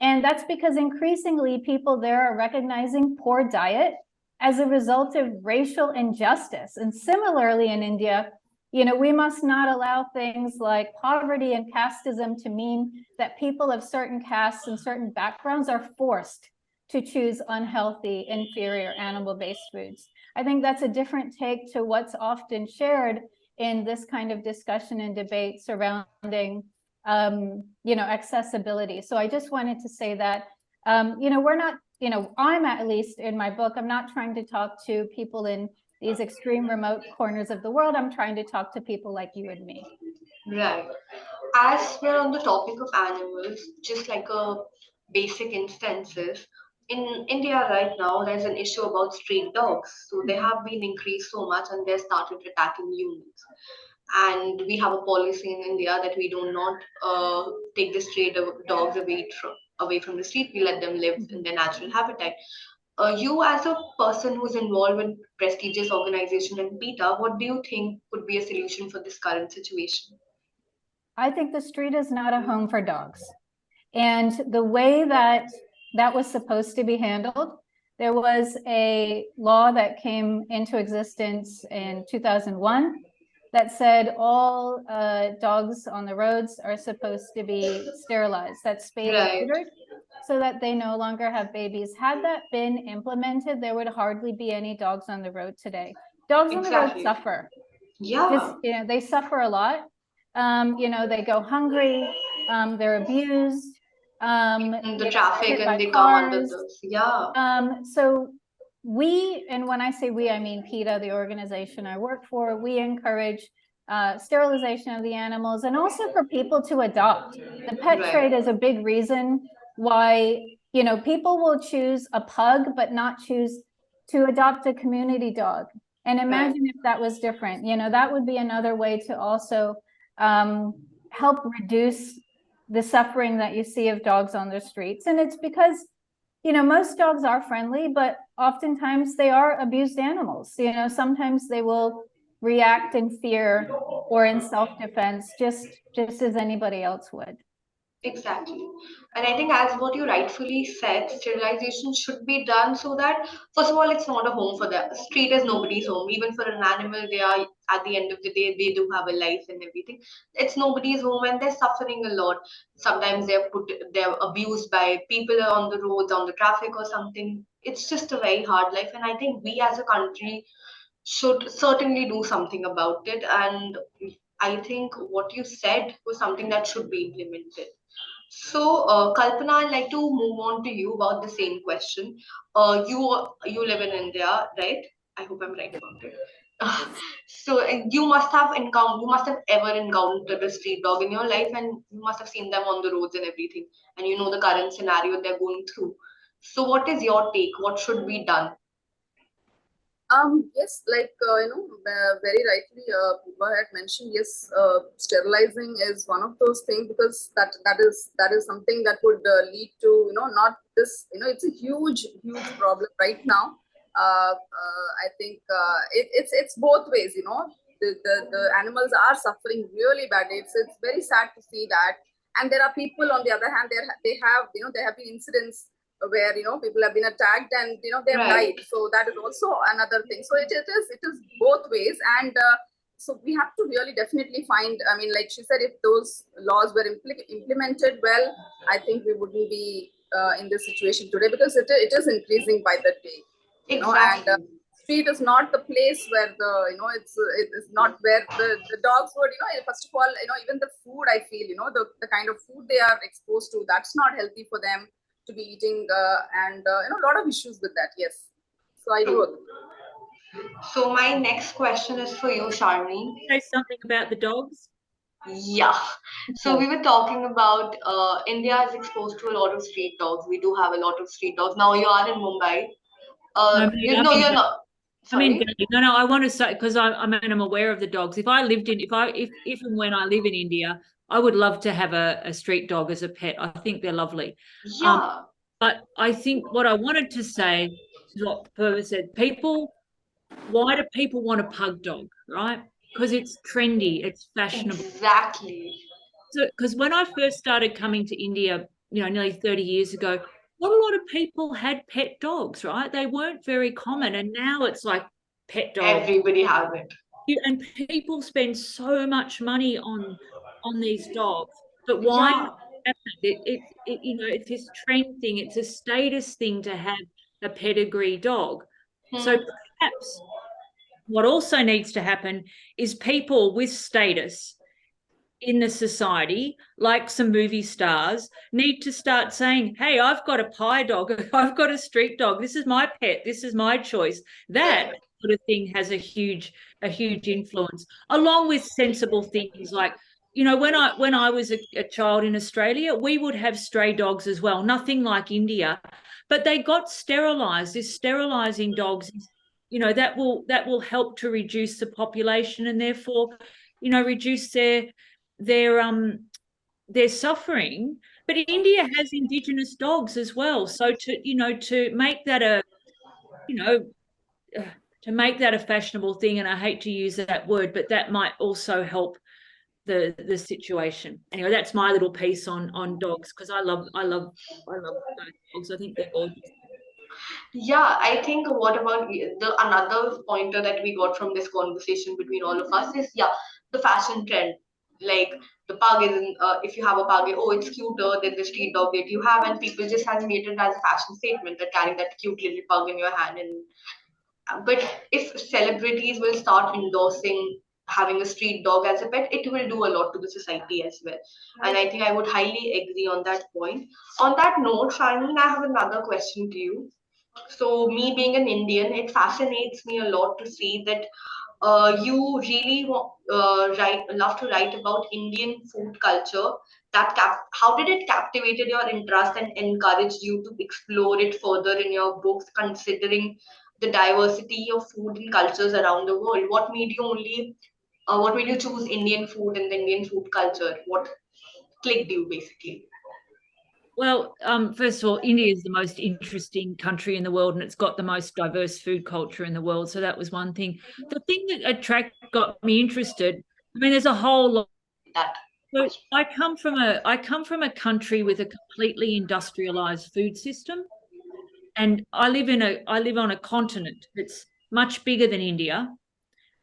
And that's because increasingly people there are recognizing poor diet as a result of racial injustice. And similarly in India, we must not allow things like poverty and casteism to mean that people of certain castes and certain backgrounds are forced to choose unhealthy, inferior animal-based foods. I think that's a different take to what's often shared in this kind of discussion and debate surrounding, accessibility. So I just wanted to say that, we're not, I'm at least in my book, I'm not trying to talk to people in these extreme remote corners of the world. I'm trying to talk to people like you and me. Right. As we're on the topic of animals, just like a basic instances, in India right now, there's an issue about street dogs. So they have been increased so much and they started attacking humans. And we have a policy in India that we do not take the dogs away from the street. We let them live in their natural habitat. You, as a person who's involved with prestigious organization in PETA, what do you think would be a solution for this current situation? I think the street is not a home for dogs. And the way that was supposed to be handled, there was a law that came into existence in 2001 that said all dogs on the roads are supposed to be sterilized, that's spayed and neutered, so that they no longer have babies. Had that been implemented, there would hardly be any dogs on the road today. Dogs on the road suffer. Yeah. They suffer a lot. They go hungry, they're abused. The traffic and they come under this. Yeah. So and when I say we, I mean PETA, the organization I work for, we encourage sterilization of the animals and also for people to adopt. The pet trade is a big reason why, people will choose a pug, but not choose to adopt a community dog. And imagine if that was different, that would be another way to also help reduce the suffering that you see of dogs on the streets. And it's because, most dogs are friendly, but oftentimes they are abused animals. Sometimes they will react in fear or in self-defense, just as anybody else would. Exactly. And I think, as what you rightfully said, sterilization should be done so that, first of all, it's not a home for the street is nobody's home. Even for an animal, they are, at the end of the day, they do have a life and everything. It's nobody's home and they're suffering a lot. Sometimes they're abused by people on the roads, on the traffic or something. It's just a very hard life. And I think we as a country should certainly do something about it. And I think what you said was something that should be implemented. So, Kalpana, I'd like to move on to you about the same question. You live in India, right? I hope I'm right about it. So you must have ever encountered a street dog in your life, and you must have seen them on the roads and everything, and you know the current scenario they're going through. So, what is your take? What should be done? Yes, like very rightly, Poorva had mentioned. Yes, sterilizing is one of those things, because that is something that would lead to not this it's a huge problem right now. I think it's both ways. The animals are suffering really badly. It's very sad to see that. And there are people on the other hand, there have been incidents where people have been attacked and they have died. So that is also another thing. So it is both ways. And so we have to really definitely find, I mean, like she said, if those laws were implemented well, I think we wouldn't be in this situation today, because it is increasing by the day. Exactly. And street is not the place where it's not where the dogs would first of all even the food, I feel the kind of food they are exposed to, that's not healthy for them to be eating, and a lot of issues with that. Yes, so I do agree. So my next question is for you, Charmaine. Say something about the dogs. Yeah. So we were talking about India is exposed to a lot of street dogs. We do have a lot of street dogs. Now you are in Mumbai. You're not. Sorry. No, I want to say, because I'm aware of the dogs. If and when I live in India, I would love to have a street dog as a pet. I think they're lovely. Yeah. But I think what I wanted to say is what Poorva said. Why do people want a pug dog, right? because it's trendy, it's fashionable. Exactly. So, because when I first started coming to India, nearly 30 years ago, not a lot of people had pet dogs, right? They weren't very common, and now it's like pet dogs. Everybody has it. And people spend so much money on these dogs, but why? Yeah. It's this trend thing. It's a status thing to have a pedigree dog. So Hmm. perhaps what also needs to happen is people with status in the society, like some movie stars, need to start saying, hey, I've got a pie dog, I've got a street dog, this is my pet, this is my choice. That sort of thing has a huge influence, along with sensible things like, when I was a child in Australia, we would have stray dogs as well, nothing like India, but they got sterilized. This sterilizing dogs, that will help to reduce the population, and therefore, reduce their suffering. But India has indigenous dogs as well, so to make that a fashionable thing, and I hate to use that word, but that might also help the situation. Anyway, that's my little piece on dogs, because I love dogs. I think they're gorgeous. Yeah, I think what about the another pointer that we got from this conversation between all of us is, yeah, the fashion trend. Like the pug is if you have a pug, oh, it's cuter than the street dog that you have, and people just has made it as a fashion statement that carrying that cute little pug in your hand. And but if celebrities will start endorsing having a street dog as a pet, it will do a lot to the society as well. And I think I would highly agree on that point. On that note, Sharmeen, I have another question to you. So, me being an Indian, it fascinates me a lot to see that you really love to write about Indian food culture. How did it captivated your interest and encouraged you to explore it further in your books, considering the diversity of food and cultures around the world? What made you choose Indian food and the Indian food culture? What clicked you basically? Well, first of all, India is the most interesting country in the world, and it's got the most diverse food culture in the world. So that was one thing. The thing that got me interested. I mean, there's a whole lot. That. So I come from a country with a completely industrialized food system, and I live on a continent that's much bigger than India.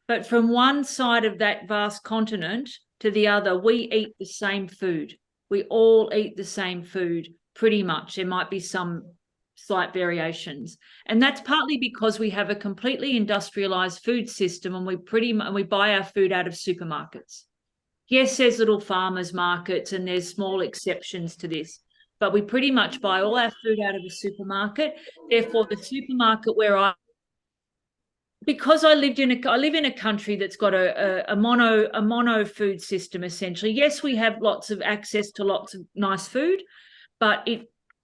But from one side of that vast continent to the other, we eat the same food. We all eat the same food, pretty much. There might be some slight variations. And that's partly because we have a completely industrialized food system, and we buy our food out of supermarkets. Yes, there's little farmers markets and there's small exceptions to this, but we pretty much buy all our food out of a supermarket. Therefore, the supermarket because I live in a country that's got a mono food system, essentially. Yes, we have lots of access to lots of nice food, but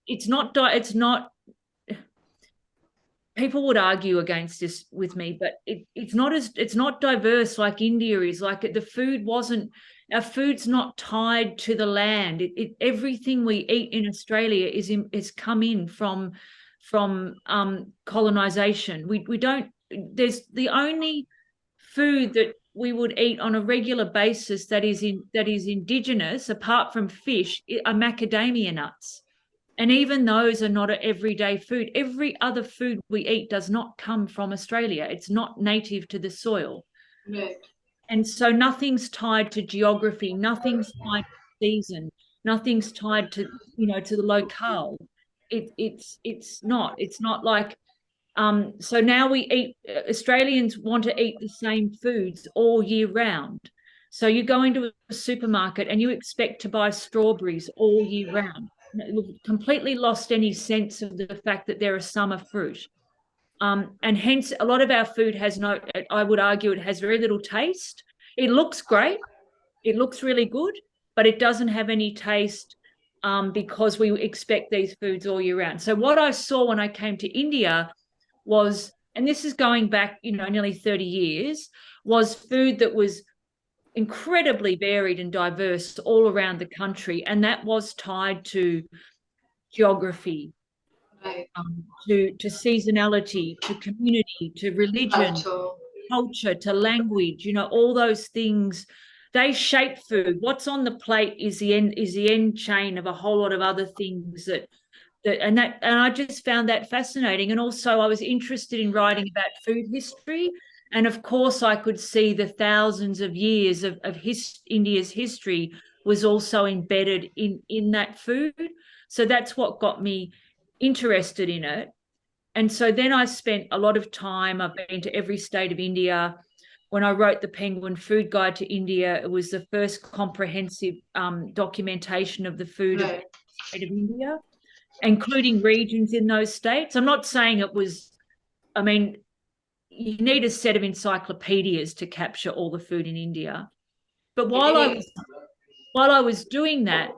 it's not people would argue against this with me, but it's not diverse like India is. Like our food's not tied to the land. Everything we eat in Australia is come in from colonization. We don't. There's the only food that we would eat on a regular basis that is indigenous, apart from fish, are macadamia nuts. And even those are not an everyday food. Every other food we eat does not come from Australia. It's not native to the soil. Right. And so nothing's tied to geography, nothing's tied to season, nothing's tied to the locale. It's not like so now Australians want to eat the same foods all year round. So you go into a supermarket and you expect to buy strawberries all year round. We've completely lost any sense of the fact that they're a summer fruit. And hence a lot of our food I would argue it has very little taste. It looks great. It looks really good, but it doesn't have any taste because we expect these foods all year round. So what I saw when I came to India was, and this is going back, nearly 30 years, was food that was incredibly varied and diverse all around the country. And that was tied to geography, Right. to seasonality, to community, to religion, Culture. culture to language, all those things, they shape food. What's on the plate is the end chain of a whole lot of other things and I just found that fascinating. And also I was interested in writing about food history. And of course I could see the thousands of years of India's history was also embedded in that food. So that's what got me interested in it. And so then I spent a lot of time, I've been to every state of India. When I wrote the Penguin Food Guide to India, it was the first comprehensive documentation of the food of the state of India, including regions in those states. I'm not saying it was, I mean, you need a set of encyclopedias to capture all the food in India. But while I was doing that,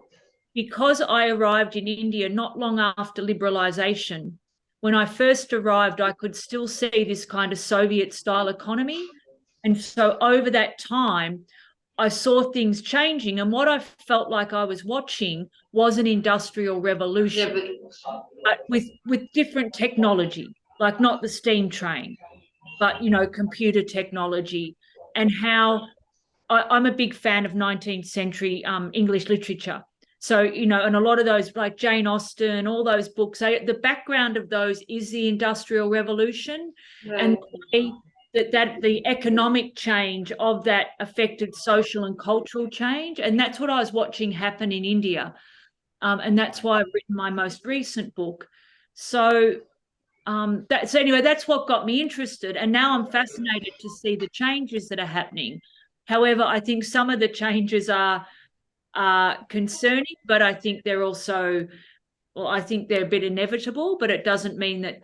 because I arrived in India not long after liberalization, when I first arrived, I could still see this kind of Soviet-style economy. And so over that time, I saw things changing. And what I felt like I was watching was an industrial revolution, but with different technology, like not the steam train, but, computer technology. And how I'm a big fan of 19th century English literature. So, and a lot of those, like Jane Austen, all those books, the background of those is the Industrial Revolution, and that the economic change of that affected social and cultural change. And that's what I was watching happen in India. And that's why I've written my most recent book. So anyway, that's what got me interested. And now I'm fascinated to see the changes that are happening. However, I think some of the changes are concerning, but I think they're also, I think they're a bit inevitable, but it doesn't mean that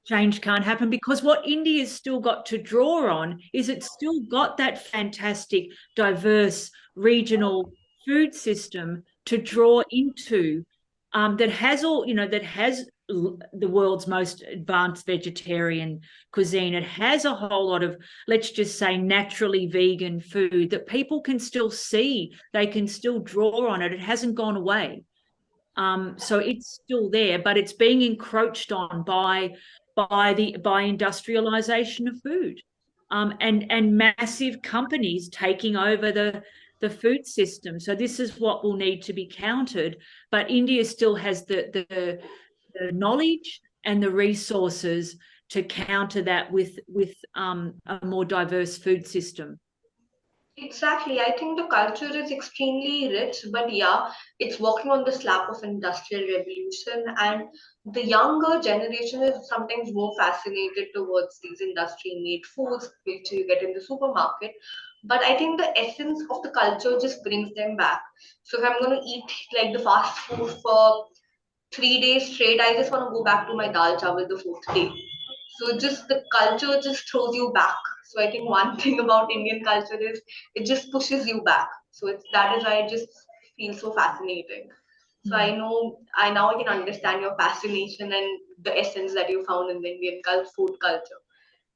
change can't happen, because what India's still got to draw on is it's still got that fantastic, diverse regional food system to draw into, that has all, that has the world's most advanced vegetarian cuisine. It has a whole lot of, let's just say, naturally vegan food that people can still see. They can still draw on it. It hasn't gone away. So it's still there, but it's being encroached on by industrialization of food, and massive companies taking over the food system. So this is what will need to be countered. But India still has the knowledge and the resources to counter that with a more diverse food system. Exactly. I think the culture is extremely rich, but yeah, it's walking on the slab of industrial revolution, and the younger generation is sometimes more fascinated towards these industry-made foods which you get in the supermarket. But I think the essence of the culture just brings them back. So if I'm going to eat like the fast food for 3 days straight, I just want to go back to my dal chawal the fourth day. So just the culture just throws you back. So I think one thing about Indian culture is it just pushes you back. So that is why I just feel so fascinating. So I know I can understand your fascination and the essence that you found in the Indian food culture.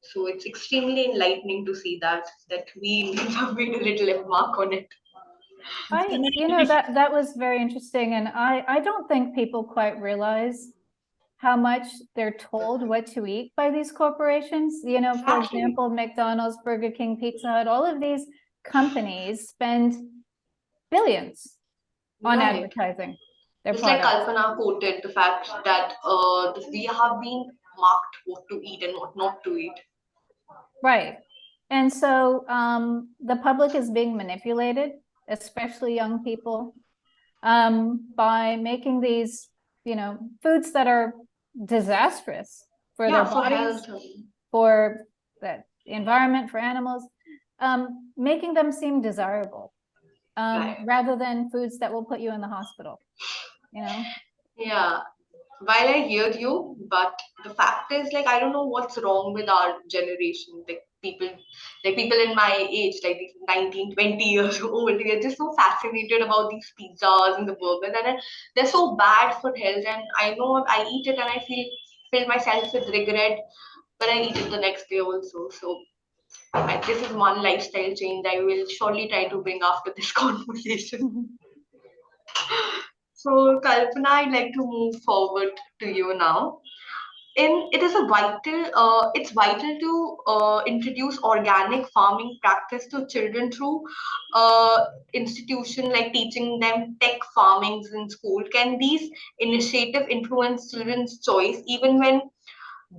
So it's extremely enlightening to see that we Indians have made a little mark on it. That was very interesting. And I don't think people quite realize how much they're told what to eat by these corporations. For example, McDonald's, Burger King, Pizza Hut, all of these companies spend billions on advertising their Just products. like Kalpana quoted the fact that we have been marked what to eat and what not to eat. Right. And so the public is being manipulated, especially young people, by making these, foods that are disastrous for their bodies, for the environment, for animals, making them seem desirable, rather than foods that will put you in the hospital, Yeah. While I hear you, but the fact is, like, I don't know what's wrong with our generation. People in my age, like 19, 20 years old, they're just so fascinated about these pizzas and the burgers, and they're so bad for health. And I know I eat it and I fill myself with regret, but I eat it the next day also. So this is one lifestyle change I will surely try to bring after this conversation. So, Kalpana, I'd like to move forward to you now. it is a vital it's vital to introduce organic farming practice to children through institution like teaching them tech farmings in school. Can these initiative influence children's choice even when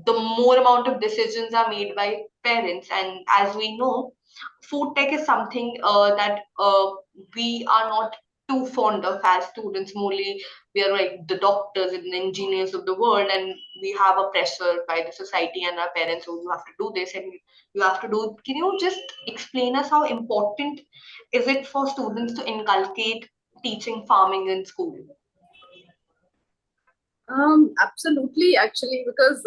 the more amount of decisions are made by parents? And as we know, food tech is something that we are not too fond of as students. Mostly, we are like the doctors and the engineers of the world, and we have a pressure by the society and our parents. So you have to do this and you have to do. Can you just explain us how important is it for students to inculcate teaching farming in school? Absolutely, actually, because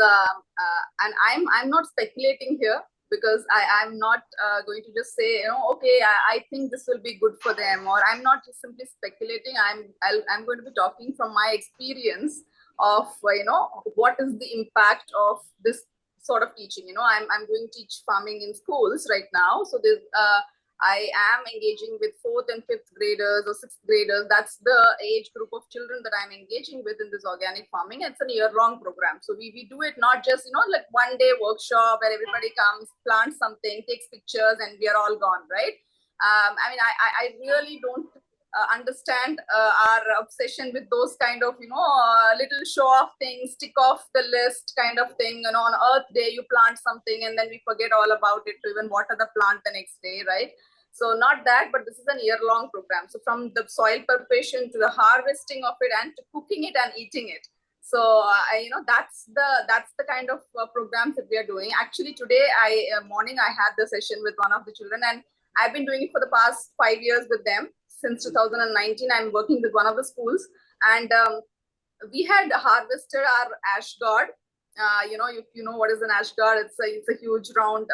and I'm not speculating here, because I'm not going to just say, okay, I think this will be good for them, or I'm not just simply speculating. I'm going to be talking from my experience of what is the impact of this sort of teaching. I'm going to teach farming in schools right now, so there's I am engaging with fourth and fifth graders or sixth graders. That's the age group of children that I'm engaging with in this organic farming. It's a year-long program. So we do it not just, like one day workshop where everybody comes, plants something, takes pictures, and we are all gone, right? I really don't understand our obsession with those kind of, little show-off things, tick off the list kind of thing. On Earth Day, you plant something and then we forget all about it to even water the plant the next day, right? So not that, but this is a year-long program. So from the soil preparation to the harvesting of it and to cooking it and eating it. So that's the kind of programs that we are doing. Actually, today morning I had the session with one of the children, and I've been doing it for the past 5 years with them. Since 2019, I'm working with one of the schools, and we had harvested our ash gourd. If you know what is an ash gourd, it's a huge round,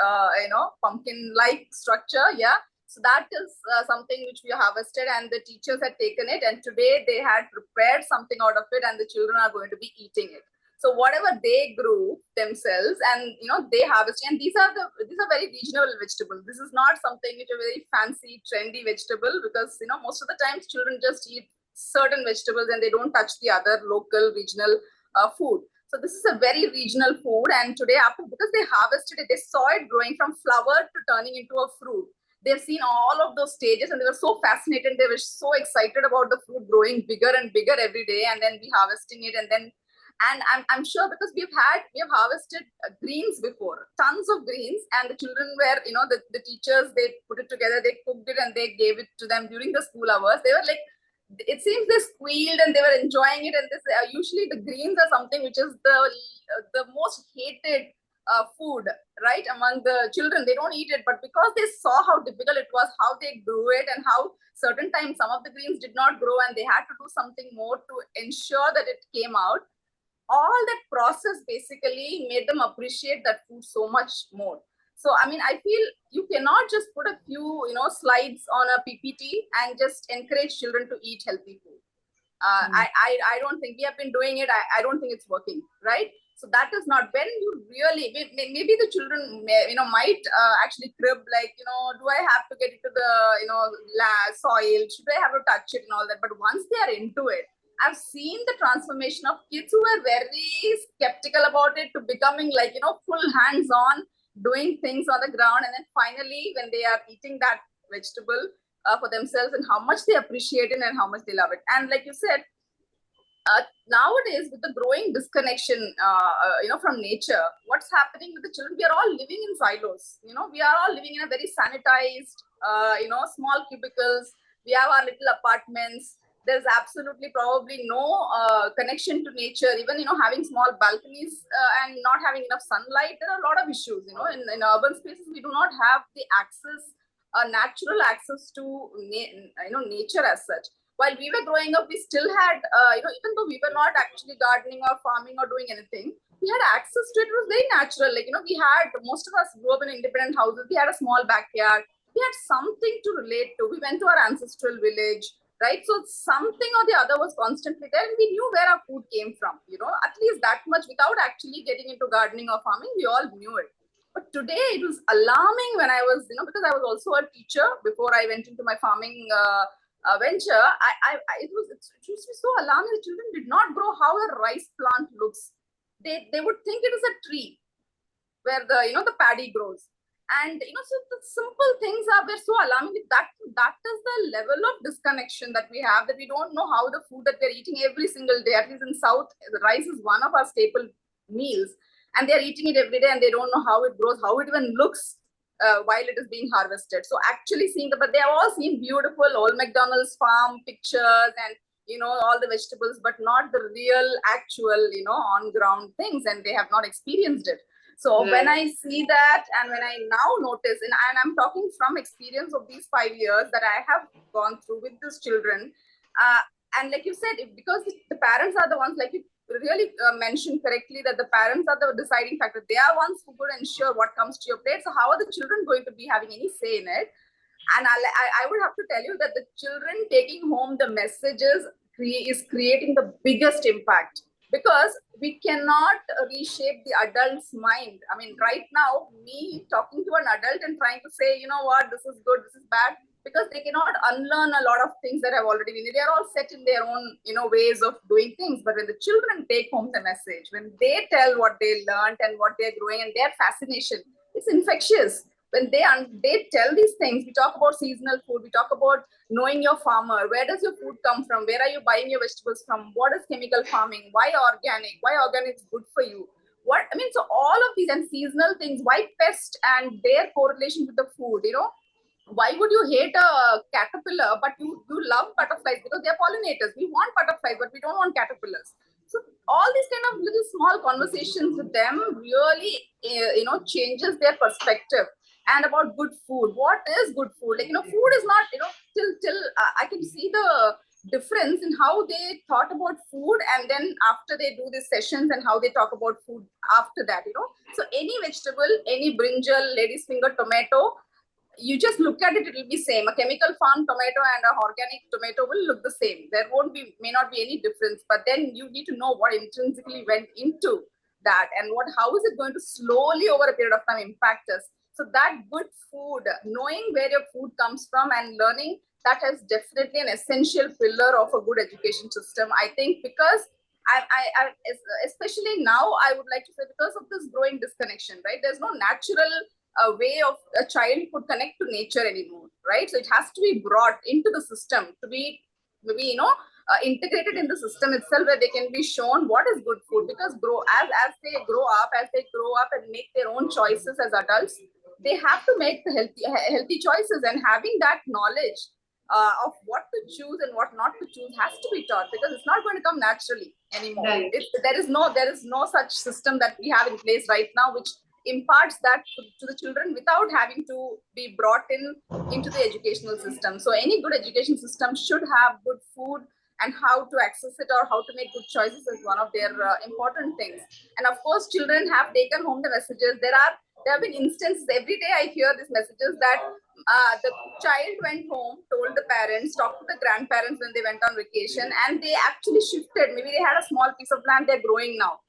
pumpkin-like structure. Yeah. So that is something which we harvested, and the teachers had taken it, and today they had prepared something out of it, and the children are going to be eating it. So whatever they grew themselves, and they harvest, and these are very regional vegetables. This is not something which are very fancy, trendy vegetable, because most of the times children just eat certain vegetables and they don't touch the other local regional food. So this is a very regional food, and today because they harvested it, they saw it growing from flower to turning into a fruit. They've seen all of those stages and they were so fascinated. They were so excited about the fruit growing bigger and bigger every day, and then we harvesting it, and I'm sure because we have harvested greens before, tons of greens, and the children were, the teachers, they put it together, they cooked it, and they gave it to them during the school hours. They were like, it seems they squealed and they were enjoying it. And this usually the greens are something which is the most hated food, right, among the children. They don't eat it, but because they saw how difficult it was, how they grew it, and how certain times some of the greens did not grow, and they had to do something more to ensure that it came out. All that process basically made them appreciate that food so much more. So I feel you cannot just put a few slides on a PPT and just encourage children to eat healthy food. I don't think we have been doing it. I don't think it's working, right? So that is not, when you really, maybe the children might actually crib, like, do I have to get into the soil, should I have to touch it and all that? But once they are into it, I've seen the transformation of kids who were very skeptical about it to becoming like full hands-on, doing things on the ground, and then finally when they are eating that vegetable for themselves, and how much they appreciate it and how much they love it. And like you said, nowadays with the growing disconnection from nature, what's happening with the children, we are all living in silos. We are all living in a very sanitized small cubicles. We have our little apartments. There's absolutely probably no connection to nature. Even having small balconies and not having enough sunlight, there are a lot of issues. In urban spaces, we do not have the access, natural access to nature as such. While we were growing up, we still had, even though we were not actually gardening or farming or doing anything, we had access to it. It was very natural. Like, we had, most of us grew up in independent houses. We had a small backyard. We had something to relate to. We went to our ancestral village, right? So something or the other was constantly there, and we knew where our food came from, at least that much, without actually getting into gardening or farming. We all knew it. But today it was alarming when I was, because I was also a teacher before I went into my farming venture. It used to be so alarming. The children did not grow how a rice plant looks. they would think it is a tree where the paddy grows. And so the simple things are so alarming. That is the level of disconnection that we have, that we don't know how the food that we're eating every single day, at least in South, the rice is one of our staple meals, and they're eating it every day, and they don't know how it grows, how it even looks while it is being harvested. So actually seeing but they have all seen beautiful old McDonald's farm pictures and all the vegetables, but not the real actual on ground things, and they have not experienced it. So when I see that, and when I now notice, and I'm talking from experience of these 5 years that I have gone through with these children, and like you said, because the parents are the ones, like you really mentioned correctly, that the parents are the deciding factor. They are ones who could ensure what comes to your plate. So how are the children going to be having any say in it? And I would have to tell you that the children taking home the messages is creating the biggest impact, because we cannot reshape the adult's mind. I mean, right now, me talking to an adult and trying to say, what, this is good, this is bad, because they cannot unlearn a lot of things that have already been. They are all set in their own, ways of doing things. But when the children take home the message, when they tell what they learned and what they're growing and their fascination, it's infectious. When they tell these things, we talk about seasonal food, we talk about knowing your farmer, where does your food come from, where are you buying your vegetables from, what is chemical farming, why organic is good for you, so all of these, and seasonal things, why pest and their correlation with the food, why would you hate a caterpillar but you love butterflies? Because they're pollinators. We want butterflies, but we don't want caterpillars. So all these kind of little small conversations with them really changes their perspective. And about good food, what is good food? Like, food is not, till I can see the difference in how they thought about food, and then after they do these sessions and how they talk about food after that, So any vegetable, any brinjal, lady's finger, tomato, you just look at it, it will be same. A chemical farm tomato and an organic tomato will look the same. There may not be any difference, but then you need to know what intrinsically went into that, and how is it going to slowly over a period of time impact us. So that good food, knowing where your food comes from and learning, that is definitely an essential pillar of a good education system. I think, because I especially now, I would like to say, because of this growing disconnection, right? There's no natural way of a child could connect to nature anymore, right? So it has to be brought into the system to be maybe integrated in the system itself, where they can be shown what is good food. Because as they grow up and make their own choices as adults, they have to make the healthy choices, and having that knowledge of what to choose and what not to choose has to be taught, because it's not going to come naturally anymore. Right. There is no such system that we have in place right now which imparts that to the children without having to be brought into the educational system. So any good education system should have good food, and how to access it or how to make good choices is one of their important things. And of course, children have taken home the messages. There have been instances, every day I hear these messages, that the child went home, told the parents, talked to the grandparents when they went on vacation, and they actually shifted. Maybe they had a small piece of land, they're growing now.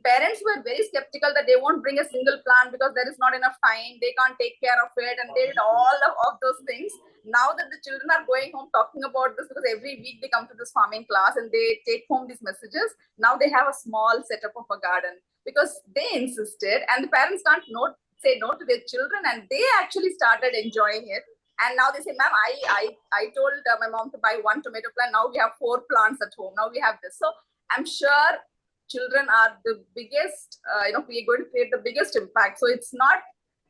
Parents were very skeptical that they won't bring a single plant because there is not enough time, they can't take care of it, and they did all of those things. Now that the children are going home talking about this, because every week they come to this farming class and they take home these messages, now they have a small setup of a garden because they insisted, and the parents can't say no to their children, and they actually started enjoying it. And now they say, ma'am, I told my mom to buy 1 tomato plant, now we have 4 plants at home, now we have this. So I'm sure children are the biggest, we're going to create the biggest impact. So it's not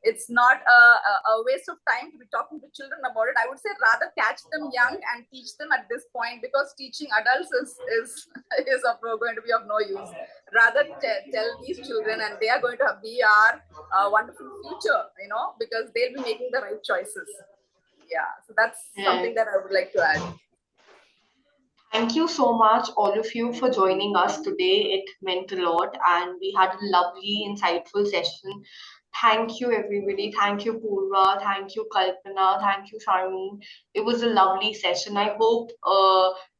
a waste of time to be talking to children about it. I would say rather catch them young and teach them at this point, because teaching adults is going to be of no use. Rather tell these children, and they are going to be our wonderful future, because they'll be making the right choices. Yeah, so that's something that I would like to add. Thank you so much, all of you, for joining us today. It meant a lot, and we had a lovely, insightful session. Thank you, everybody. Thank you, Poorva. Thank you, Kalpana. Thank you, Charmaine. It was a lovely session. I hope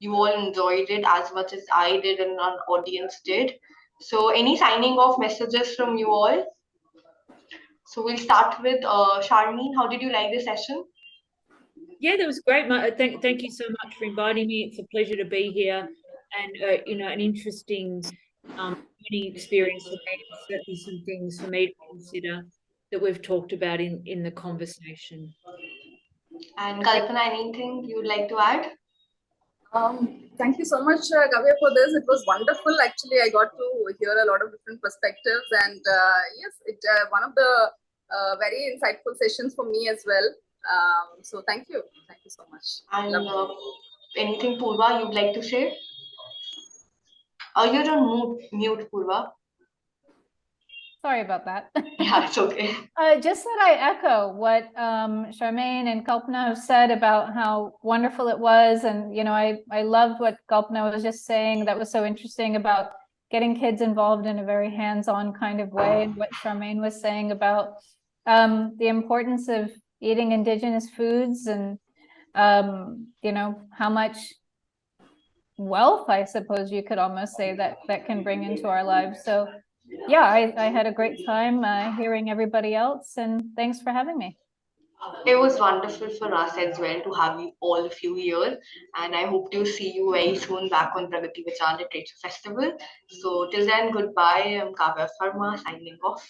you all enjoyed it as much as I did and our audience did. So, any signing off messages from you all? So, we'll start with Charmaine. How did you like the session? Yeah, that was great. Thank you so much for inviting me. It's a pleasure to be here, and an interesting learning experience for me, and certainly some things for me to consider that we've talked about in the conversation. And Kalpana, anything you'd like to add? Thank you so much, Kavya, for this. It was wonderful. Actually, I got to hear a lot of different perspectives, and yes, it one of the very insightful sessions for me as well. So thank you so much. And anything, Poorva, you'd like to say? You're on mute, Poorva. Sorry about that. Yeah, it's okay. Just that I echo what Charmaine and Kalpana have said about how wonderful it was. And, you know, I loved what Kalpana was just saying. That was so interesting about getting kids involved in a very hands-on kind of way. And what Charmaine was saying about the importance of eating indigenous foods and, you know, how much wealth, I suppose you could almost say, that can bring into our lives. So yeah, I had a great time hearing everybody else, and thanks for having me. It was wonderful for us as well to have you all of you here, and I hope to see you very soon back on Pragati Vichar Literature Festival. So till then, goodbye. I'm Kavya Sharma signing off.